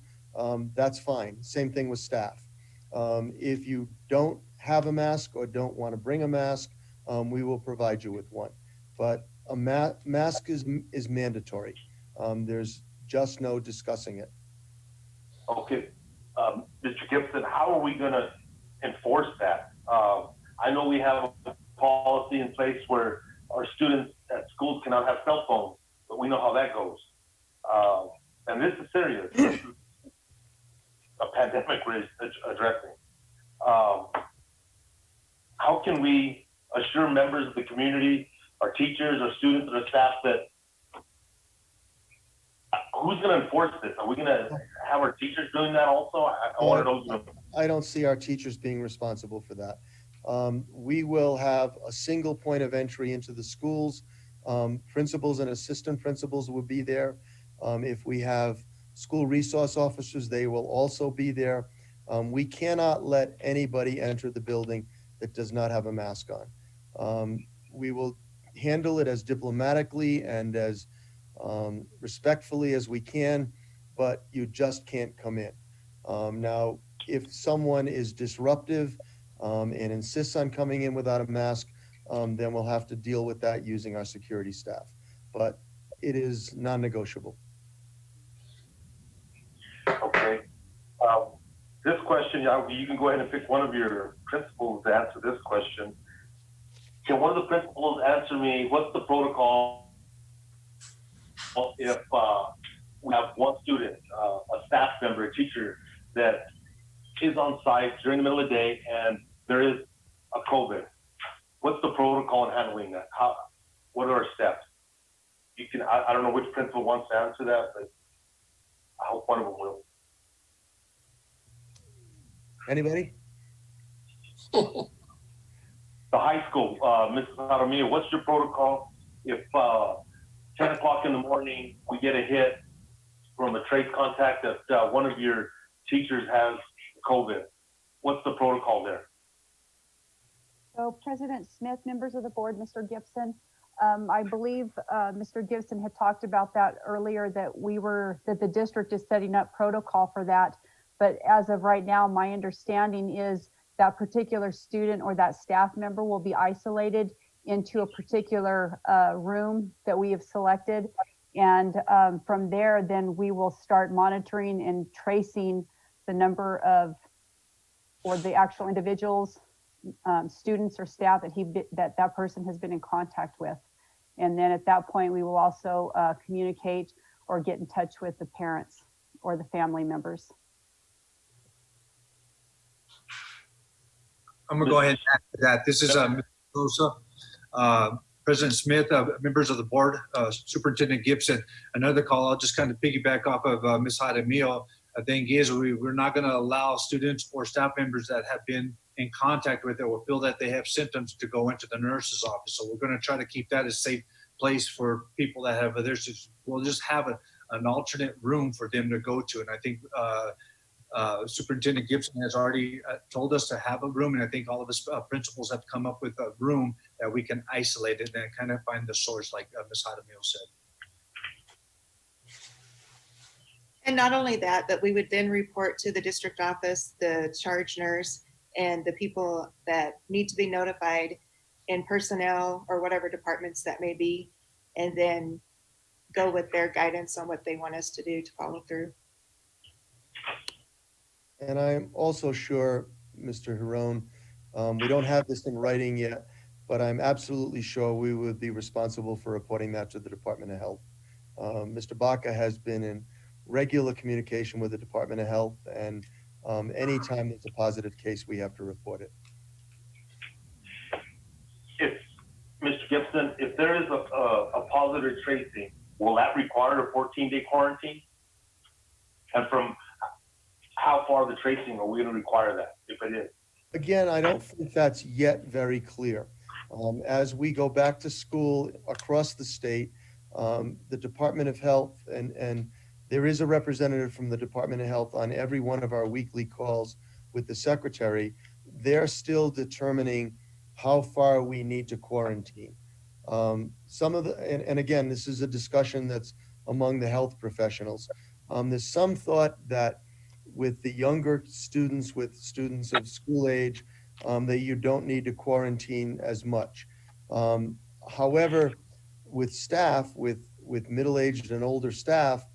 That's fine. Same thing with staff. If you don't have a mask or don't want to bring a mask, we will provide you with one. But a mask is mandatory. There's just no discussing it. Okay. Mr. Gibson, how are we going to enforce that? I know we have a policy in place where our students at schools cannot have cell phones, but we know how that goes. And this is serious. This is a pandemic we're addressing. How can we assure members of the community, our teachers, our students, and our staff that who's going to enforce this? Are we going to have our teachers doing that also? I want to know. I don't see our teachers being responsible for that. We will have a single point of entry into the schools. Principals and assistant principals will be there. If we have school resource officers, they will also be there. We cannot let anybody enter the building that does not have a mask on. We will handle it as diplomatically and as respectfully as we can, but you just can't come in. Now, if someone is disruptive and insists on coming in without a mask, then we'll have to deal with that using our security staff. But it is non-negotiable. Okay. This question, you can go ahead and pick one of your principals to answer this question. Can one of the principals answer me, what's the protocol if we have one student, a staff member, a teacher that is on site during the middle of the day and there is a COVID? What's the protocol in handling that? What are our steps? You can, I don't know which principal wants to answer that, but I hope one of them will. Anybody? The high school, Mrs. Jaramillo, what's your protocol if 10 o'clock in the morning we get a hit from a trace contact that one of your teachers has COVID? What's the protocol there? So President Smith, members of the board, Mr. Gibson, I believe Mr. Gibson had talked about that earlier, that the district is setting up protocol for that. But as of right now, my understanding is that particular student or that staff member will be isolated into a particular room that we have selected. And from there, then we will start monitoring and tracing the number of, or the actual individuals, students or staff that person has been in contact with. And then at that point, we will also communicate or get in touch with the parents or the family members. I'm gonna go ahead and add to that. This is Mr. Sosa, President Smith, members of the board, Superintendent Gibson. Another call, I'll just kind of piggyback off of Ms. Jaramillo. The thing is, we're not gonna allow students or staff members that have been in contact with it or feel that they have symptoms to go into the nurse's office. So we're gonna try to keep that a safe place for people that have others. We'll just have an alternate room for them to go to. And I think Superintendent Gibson has already told us to have a room, and I think all of us principals have come up with a room that we can isolate it and kind of find the source, like Ms. Jaramillo said. And not only that, but we would then report to the district office, the charge nurse, and the people that need to be notified in personnel or whatever departments that may be, and then go with their guidance on what they want us to do to follow through. And I'm also sure, Mr. Hiron, we don't have this in writing yet, but I'm absolutely sure we would be responsible for reporting that to the Department of Health. Mr. Baca has been in regular communication with the Department of Health, and anytime there's a positive case, we have to report it. If, Mr. Gibson, if there is a positive tracing, will that require a 14-day quarantine? And from how far the tracing are we going to require that, if it is? Again, I don't think that's yet very clear. As we go back to school across the state, the Department of Health, and there is a representative from the Department of Health on every one of our weekly calls with the secretary, they're still determining how far we need to quarantine. Some of the, and again, this is a discussion that's among the health professionals. There's some thought that with the younger students, with students of school age, that you don't need to quarantine as much. However, with staff, with middle-aged and older staff,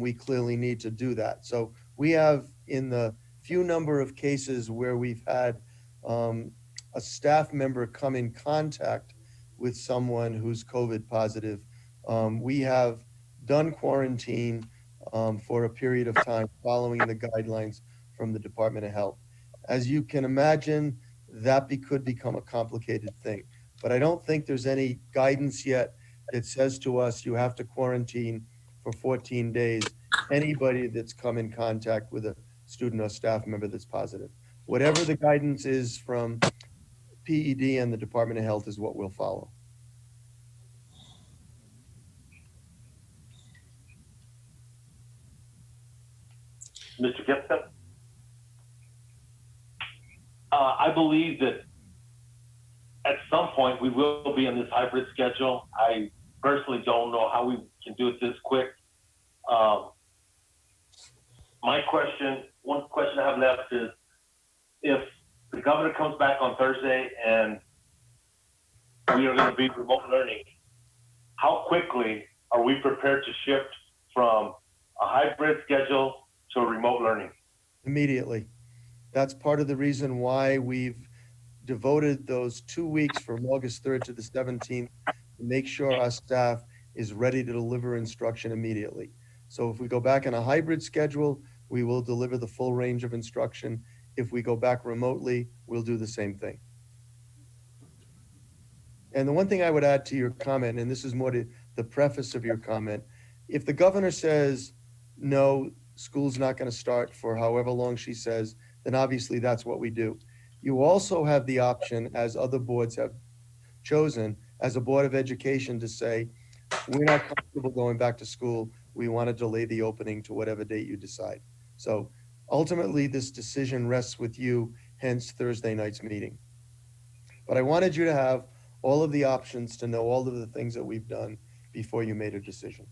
we clearly need to do that. So we have, in the few number of cases where we've had a staff member come in contact with someone who's COVID positive, we have done quarantine for a period of time following the guidelines from the Department of Health. As you can imagine, that could become a complicated thing. But I don't think there's any guidance yet that says to us, you have to quarantine for 14 days anybody that's come in contact with a student or staff member that's positive. Whatever the guidance is from PED and the Department of Health is what we'll follow. Mr. Gibson? I believe that at some point we will be in this hybrid schedule. I personally don't know how we can do it this quick. My question, one question I have left is, if the governor comes back on Thursday and we are going to be remote learning, how quickly are we prepared to shift from a hybrid schedule to remote learning? Immediately. That's part of the reason why we've devoted those 2 weeks from August 3rd to the 17th to make sure our staff is ready to deliver instruction immediately. So if we go back in a hybrid schedule, we will deliver the full range of instruction. If we go back remotely, we'll do the same thing. And the one thing I would add to your comment, and this is more to the preface of your comment, if the governor says, no, school's not going to start for however long she says, then obviously that's what we do. You also have the option, as other boards have chosen, as a Board of Education, to say, we're not comfortable going back to school. We want to delay the opening to whatever date you decide. So ultimately, this decision rests with you, hence Thursday night's meeting. But I wanted you to have all of the options to know all of the things that we've done before you made a decision.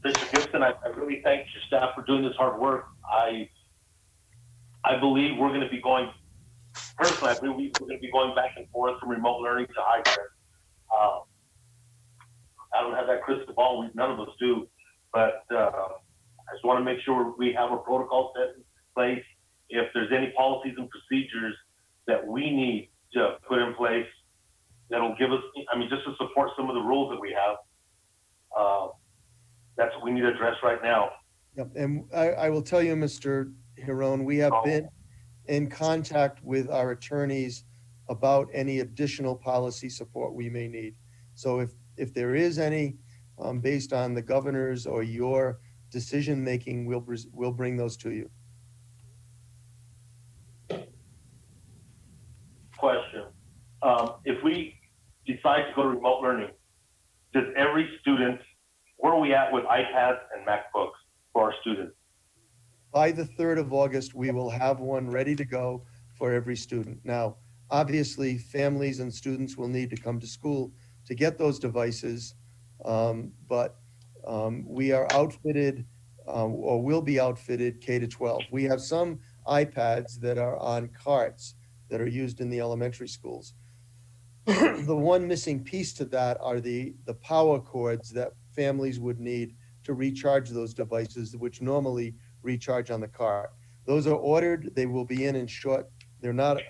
Mr. Gibson, I really thank your staff for doing this hard work. I believe we're going to be going, personally, I believe we're going to be going back and forth from remote learning to hybrid. I don't have that crystal ball, none of us do, but I just want to make sure we have a protocol set in place. If there's any policies and procedures that we need to put in place that'll give us, I mean, just to support some of the rules that we have, that's what we need to address right now. Yep. And I will tell you, Mr. Hiron, we have been in contact with our attorneys about any additional policy support we may need. So if there is any, based on the governor's or your decision-making, we'll bring those to you. Question. If we decide to go to remote learning, does every student, where are we at with iPads and MacBooks for our students? By the 3rd of August, we will have one ready to go for every student. Now, obviously, families and students will need to come to school to get those devices, but we are outfitted, or will be outfitted, K-12. We have some iPads that are on carts that are used in the elementary schools. The one missing piece to that are the power cords that families would need to recharge those devices, which normally recharge on the cart. Those are ordered. They will be in short. They're not.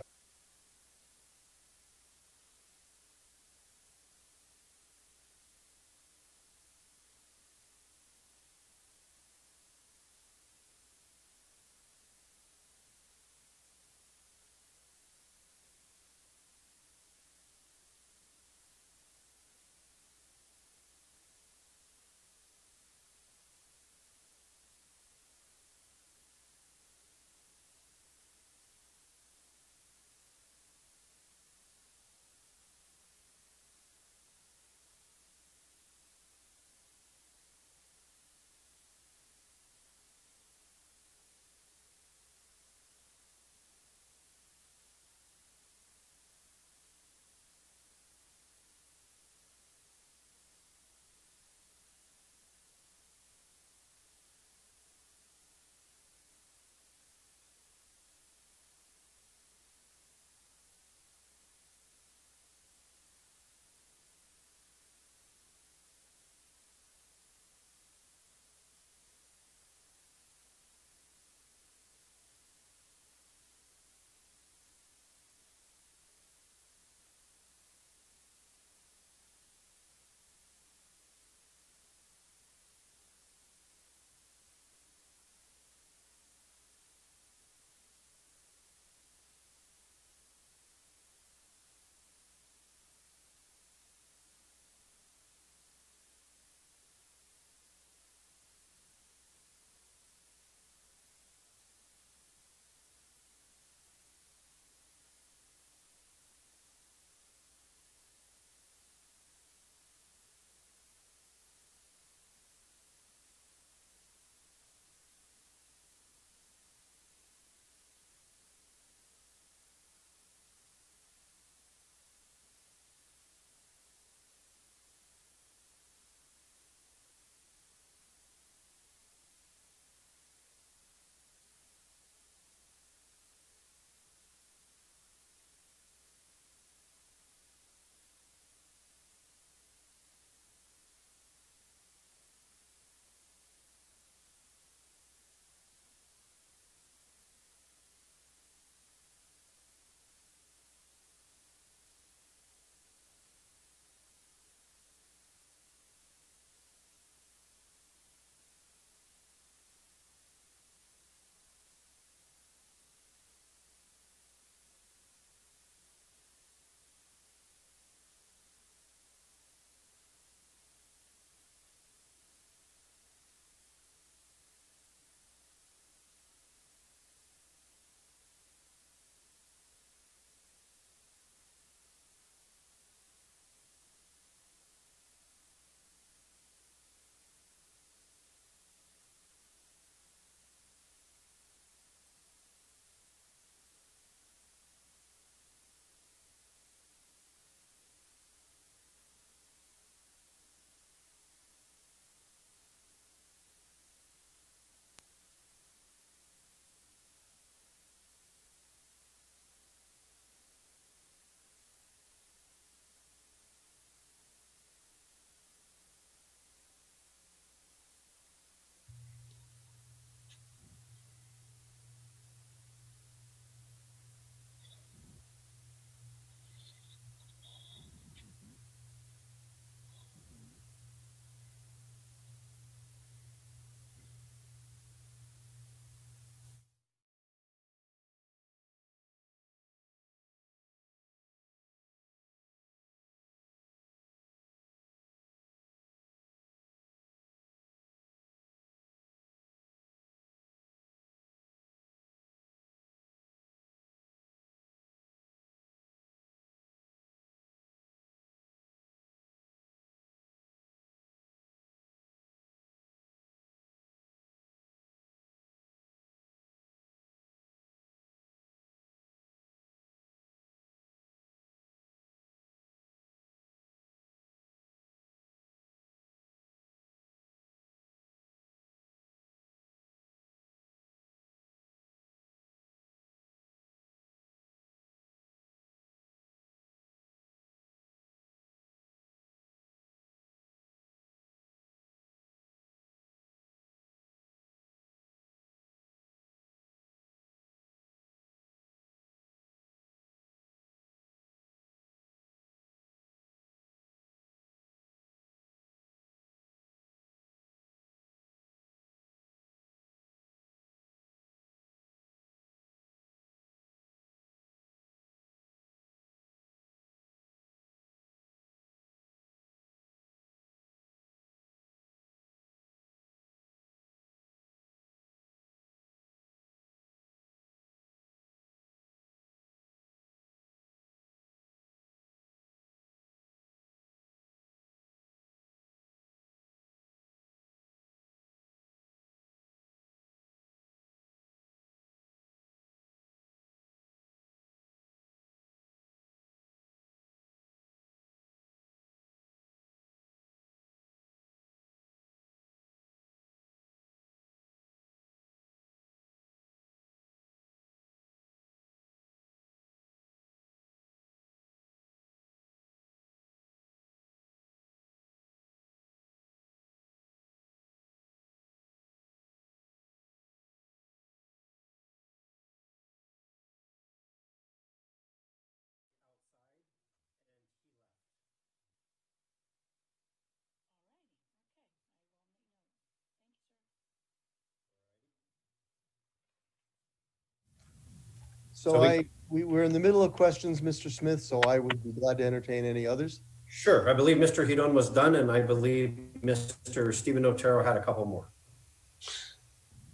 So we're in the middle of questions, Mr. Smith, so I would be glad to entertain any others. Sure, I believe Mr. Hidon was done, and I believe Mr. Stephen Otero had a couple more.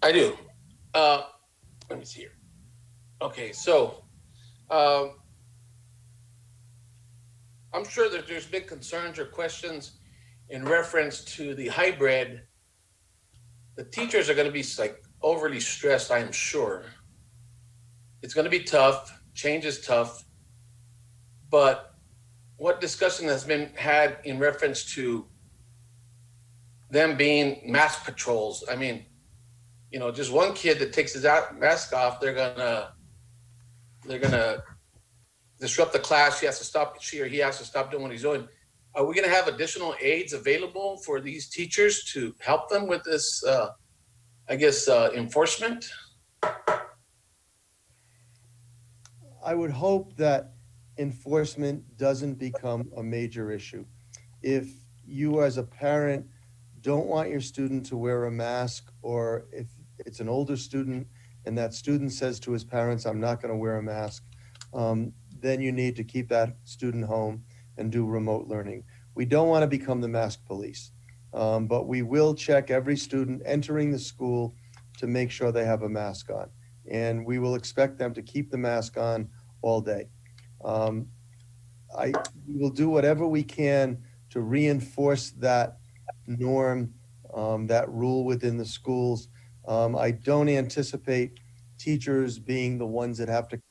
I do. Let me see here. Okay, so I'm sure that there's been concerns or questions in reference to the hybrid. The teachers are going to be like overly stressed, I am sure. It's going to be tough. Change is tough. But what discussion has been had in reference to them being mask patrols? I mean, you know, just one kid that takes his mask off, they're gonna disrupt the class. She or he has to stop doing what he's doing. Are we gonna have additional aides available for these teachers to help them with this, enforcement? I would hope that enforcement doesn't become a major issue. If you as a parent don't want your student to wear a mask, or if it's an older student and that student says to his parents, I'm not going to wear a mask, then you need to keep that student home and do remote learning. We don't want to become the mask police, but we will check every student entering the school to make sure they have a mask on. And we will expect them to keep the mask on all day. We will do whatever we can to reinforce that norm, that rule within the schools. I don't anticipate teachers being the ones that have to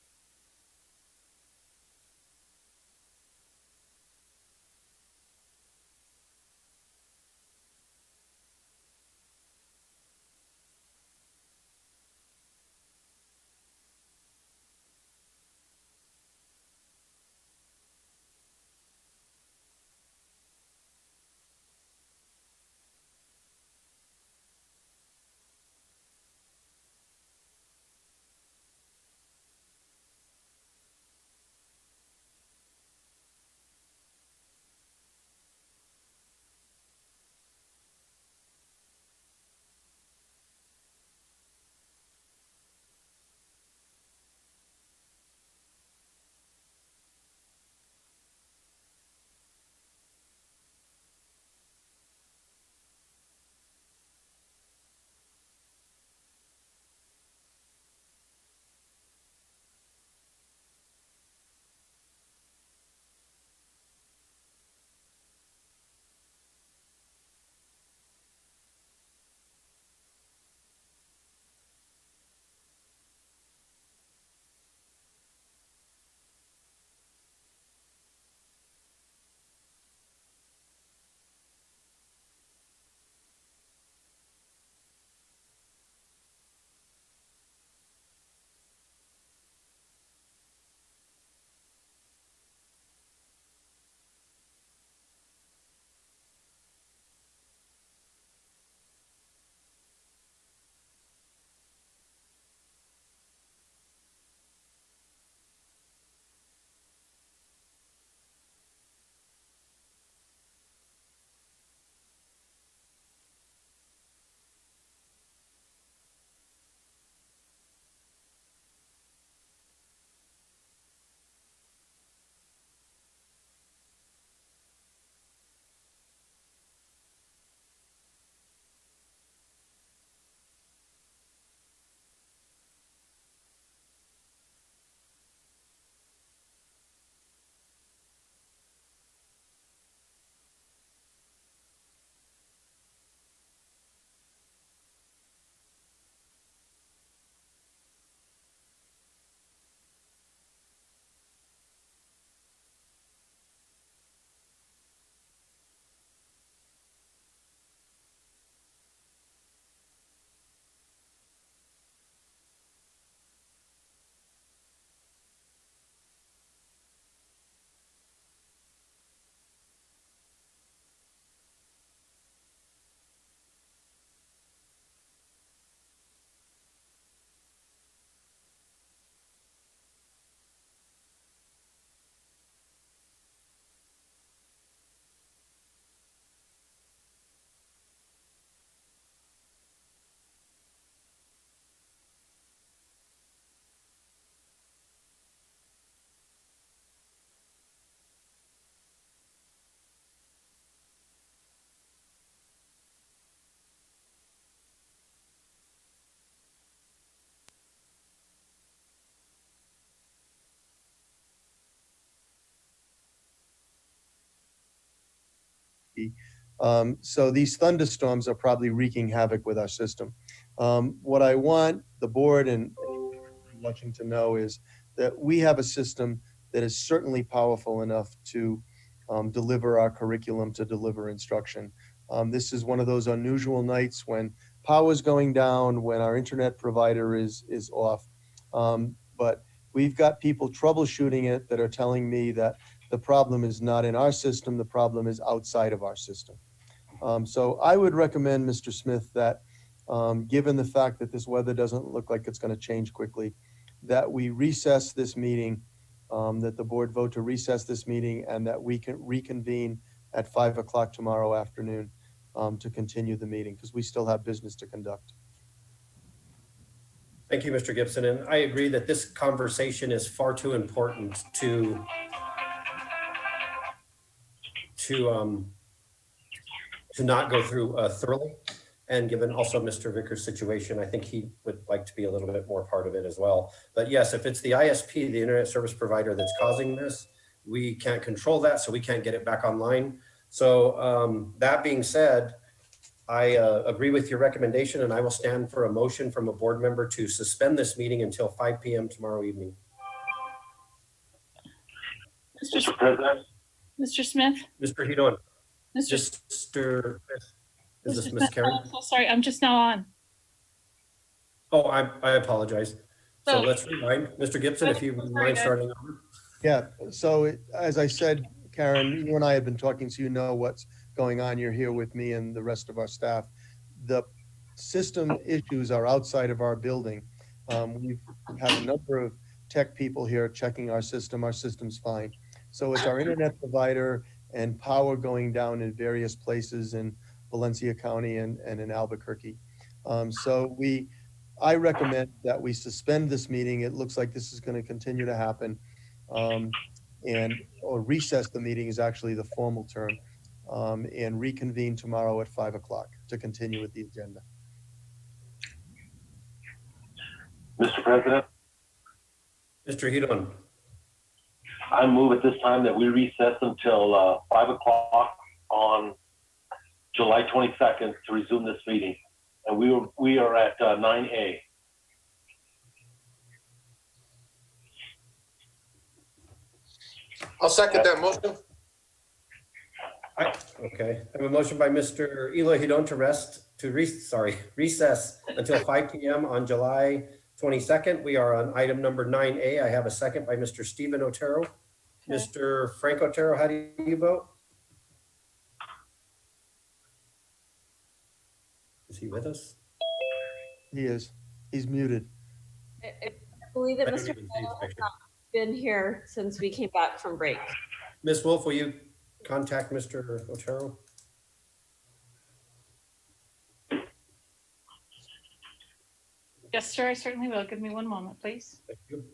Albuquerque. So these thunderstorms are probably wreaking havoc with our system. What I want the board and watching to know is that we have a system that is certainly powerful enough to deliver our curriculum, to deliver instruction. This is one of those unusual nights when power's going down, when our internet provider is off. But we've got people troubleshooting it that are telling me that the problem is not in our system, the problem is outside of our system. So I would recommend, Mr. Smith, that given the fact that this weather doesn't look like it's going to change quickly, that we recess this meeting, that the board vote to recess this meeting, and that we can reconvene at 5 o'clock tomorrow afternoon to continue the meeting, because we still have business to conduct. Thank you, Mr. Gibson. And I agree that this conversation is far too important to not go through thoroughly. And given also Mr. Vickers' situation, I think he would like to be a little bit more part of it as well. But yes, if it's the ISP, the internet service provider, that's causing this, we can't control that, so we can't get it back online. So that being said, I agree with your recommendation, and I will stand for a motion from a board member to suspend this meeting until 5 p.m. tomorrow evening. Mr. President. Mr. Smith? Mr. Hedon. Mr. Mr. Is this Mr. Ms. Smith, Karen? I'm so sorry, I'm just now on. Oh, I apologize. So So- let's rewind. Mr. Gibson, if you wouldn't mind starting over. Yeah, so as I said, Karen, you and I have been talking, so you know what's going on. You're here with me and the rest of our staff. The system issues are outside of our building. We've had a number of tech people here checking our system. Our system's fine. So it's our internet provider and power going down in various places in Valencia County and in Albuquerque. So I recommend that we suspend this meeting. It looks like this is going to continue to happen. Or recess the meeting is actually the formal term, and reconvene tomorrow at 5 o'clock to continue with the agenda. Mr. President, Mr. Hedon. I move at this time that we recess until 5 o'clock on July 22nd to resume this meeting. And we are at 9A. I'll second that motion. Okay, I have a motion by Mr. Eloy Hedon to recess until 5 p.m. on July 22nd. We are on item number 9A. I have a second by Mr. Stephen Otero. Okay. Mr. Frank Otero, how do you vote? Is he with us? He is. He's muted. I believe that I don't Mr. even see his Otero has picture. not been here since we came back from break. Ms. Wolf, will you contact Mr. Otero? Yes, sir, I certainly will. Give me one moment, please. Thank you.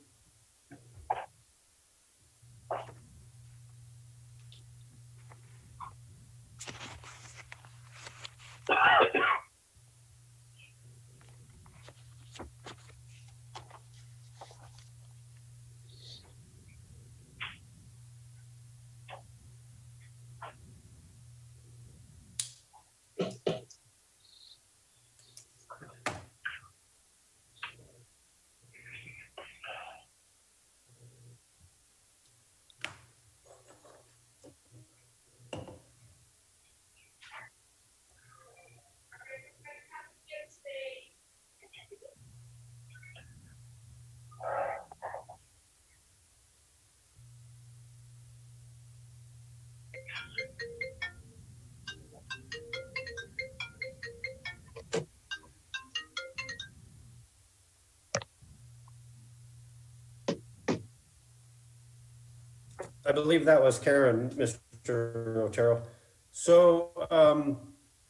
I believe that was Karen, Mr. Otero. So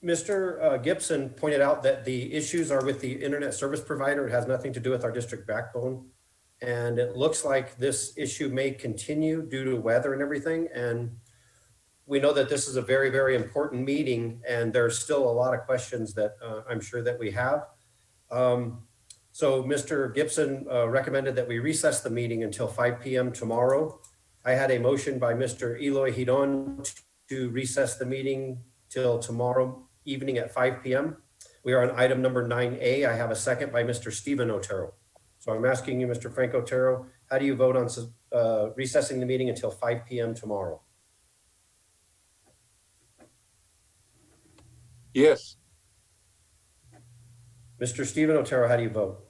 Mr. Gibson pointed out that the issues are with the internet service provider. It has nothing to do with our district backbone. And it looks like this issue may continue due to weather and everything. And we know that this is a very, very important meeting, and there's still a lot of questions that I'm sure that we have. So Mr. Gibson recommended that we recess the meeting until 5 p.m. tomorrow. I had a motion by Mr. Eloy Hedon to recess the meeting till tomorrow evening at 5 p.m. We are on item number 9A. I have a second by Mr. Stephen Otero. So I'm asking you, Mr. Frank Otero, how do you vote on recessing the meeting until 5 p.m. tomorrow? Yes. Mr. Stephen Otero, how do you vote?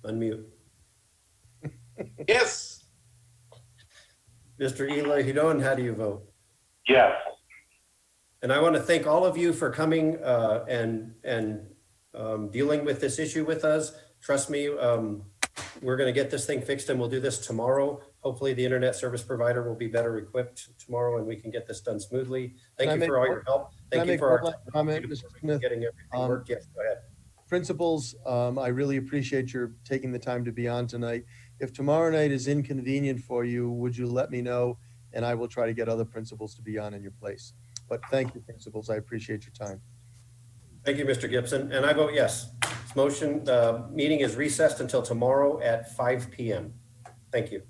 Unmute. Yes. Mr. Eloy Hidon, how do you vote? Yes. And I want to thank all of you for coming and dealing with this issue with us. Trust me, we're going to get this thing fixed and we'll do this tomorrow. Hopefully the internet service provider will be better equipped tomorrow and we can get this done smoothly. Thank you for all your help. Thank you for our comment, Mr. Smith. Getting everything worked. Yes, go ahead. Principals, I really appreciate your taking the time to be on tonight. If tomorrow night is inconvenient for you, would you let me know? And I will try to get other principals to be on in your place. But thank you, principals. I appreciate your time. Thank you, Mr. Gibson. And I vote yes. This motion, the meeting is recessed until tomorrow at 5 p.m. Thank you.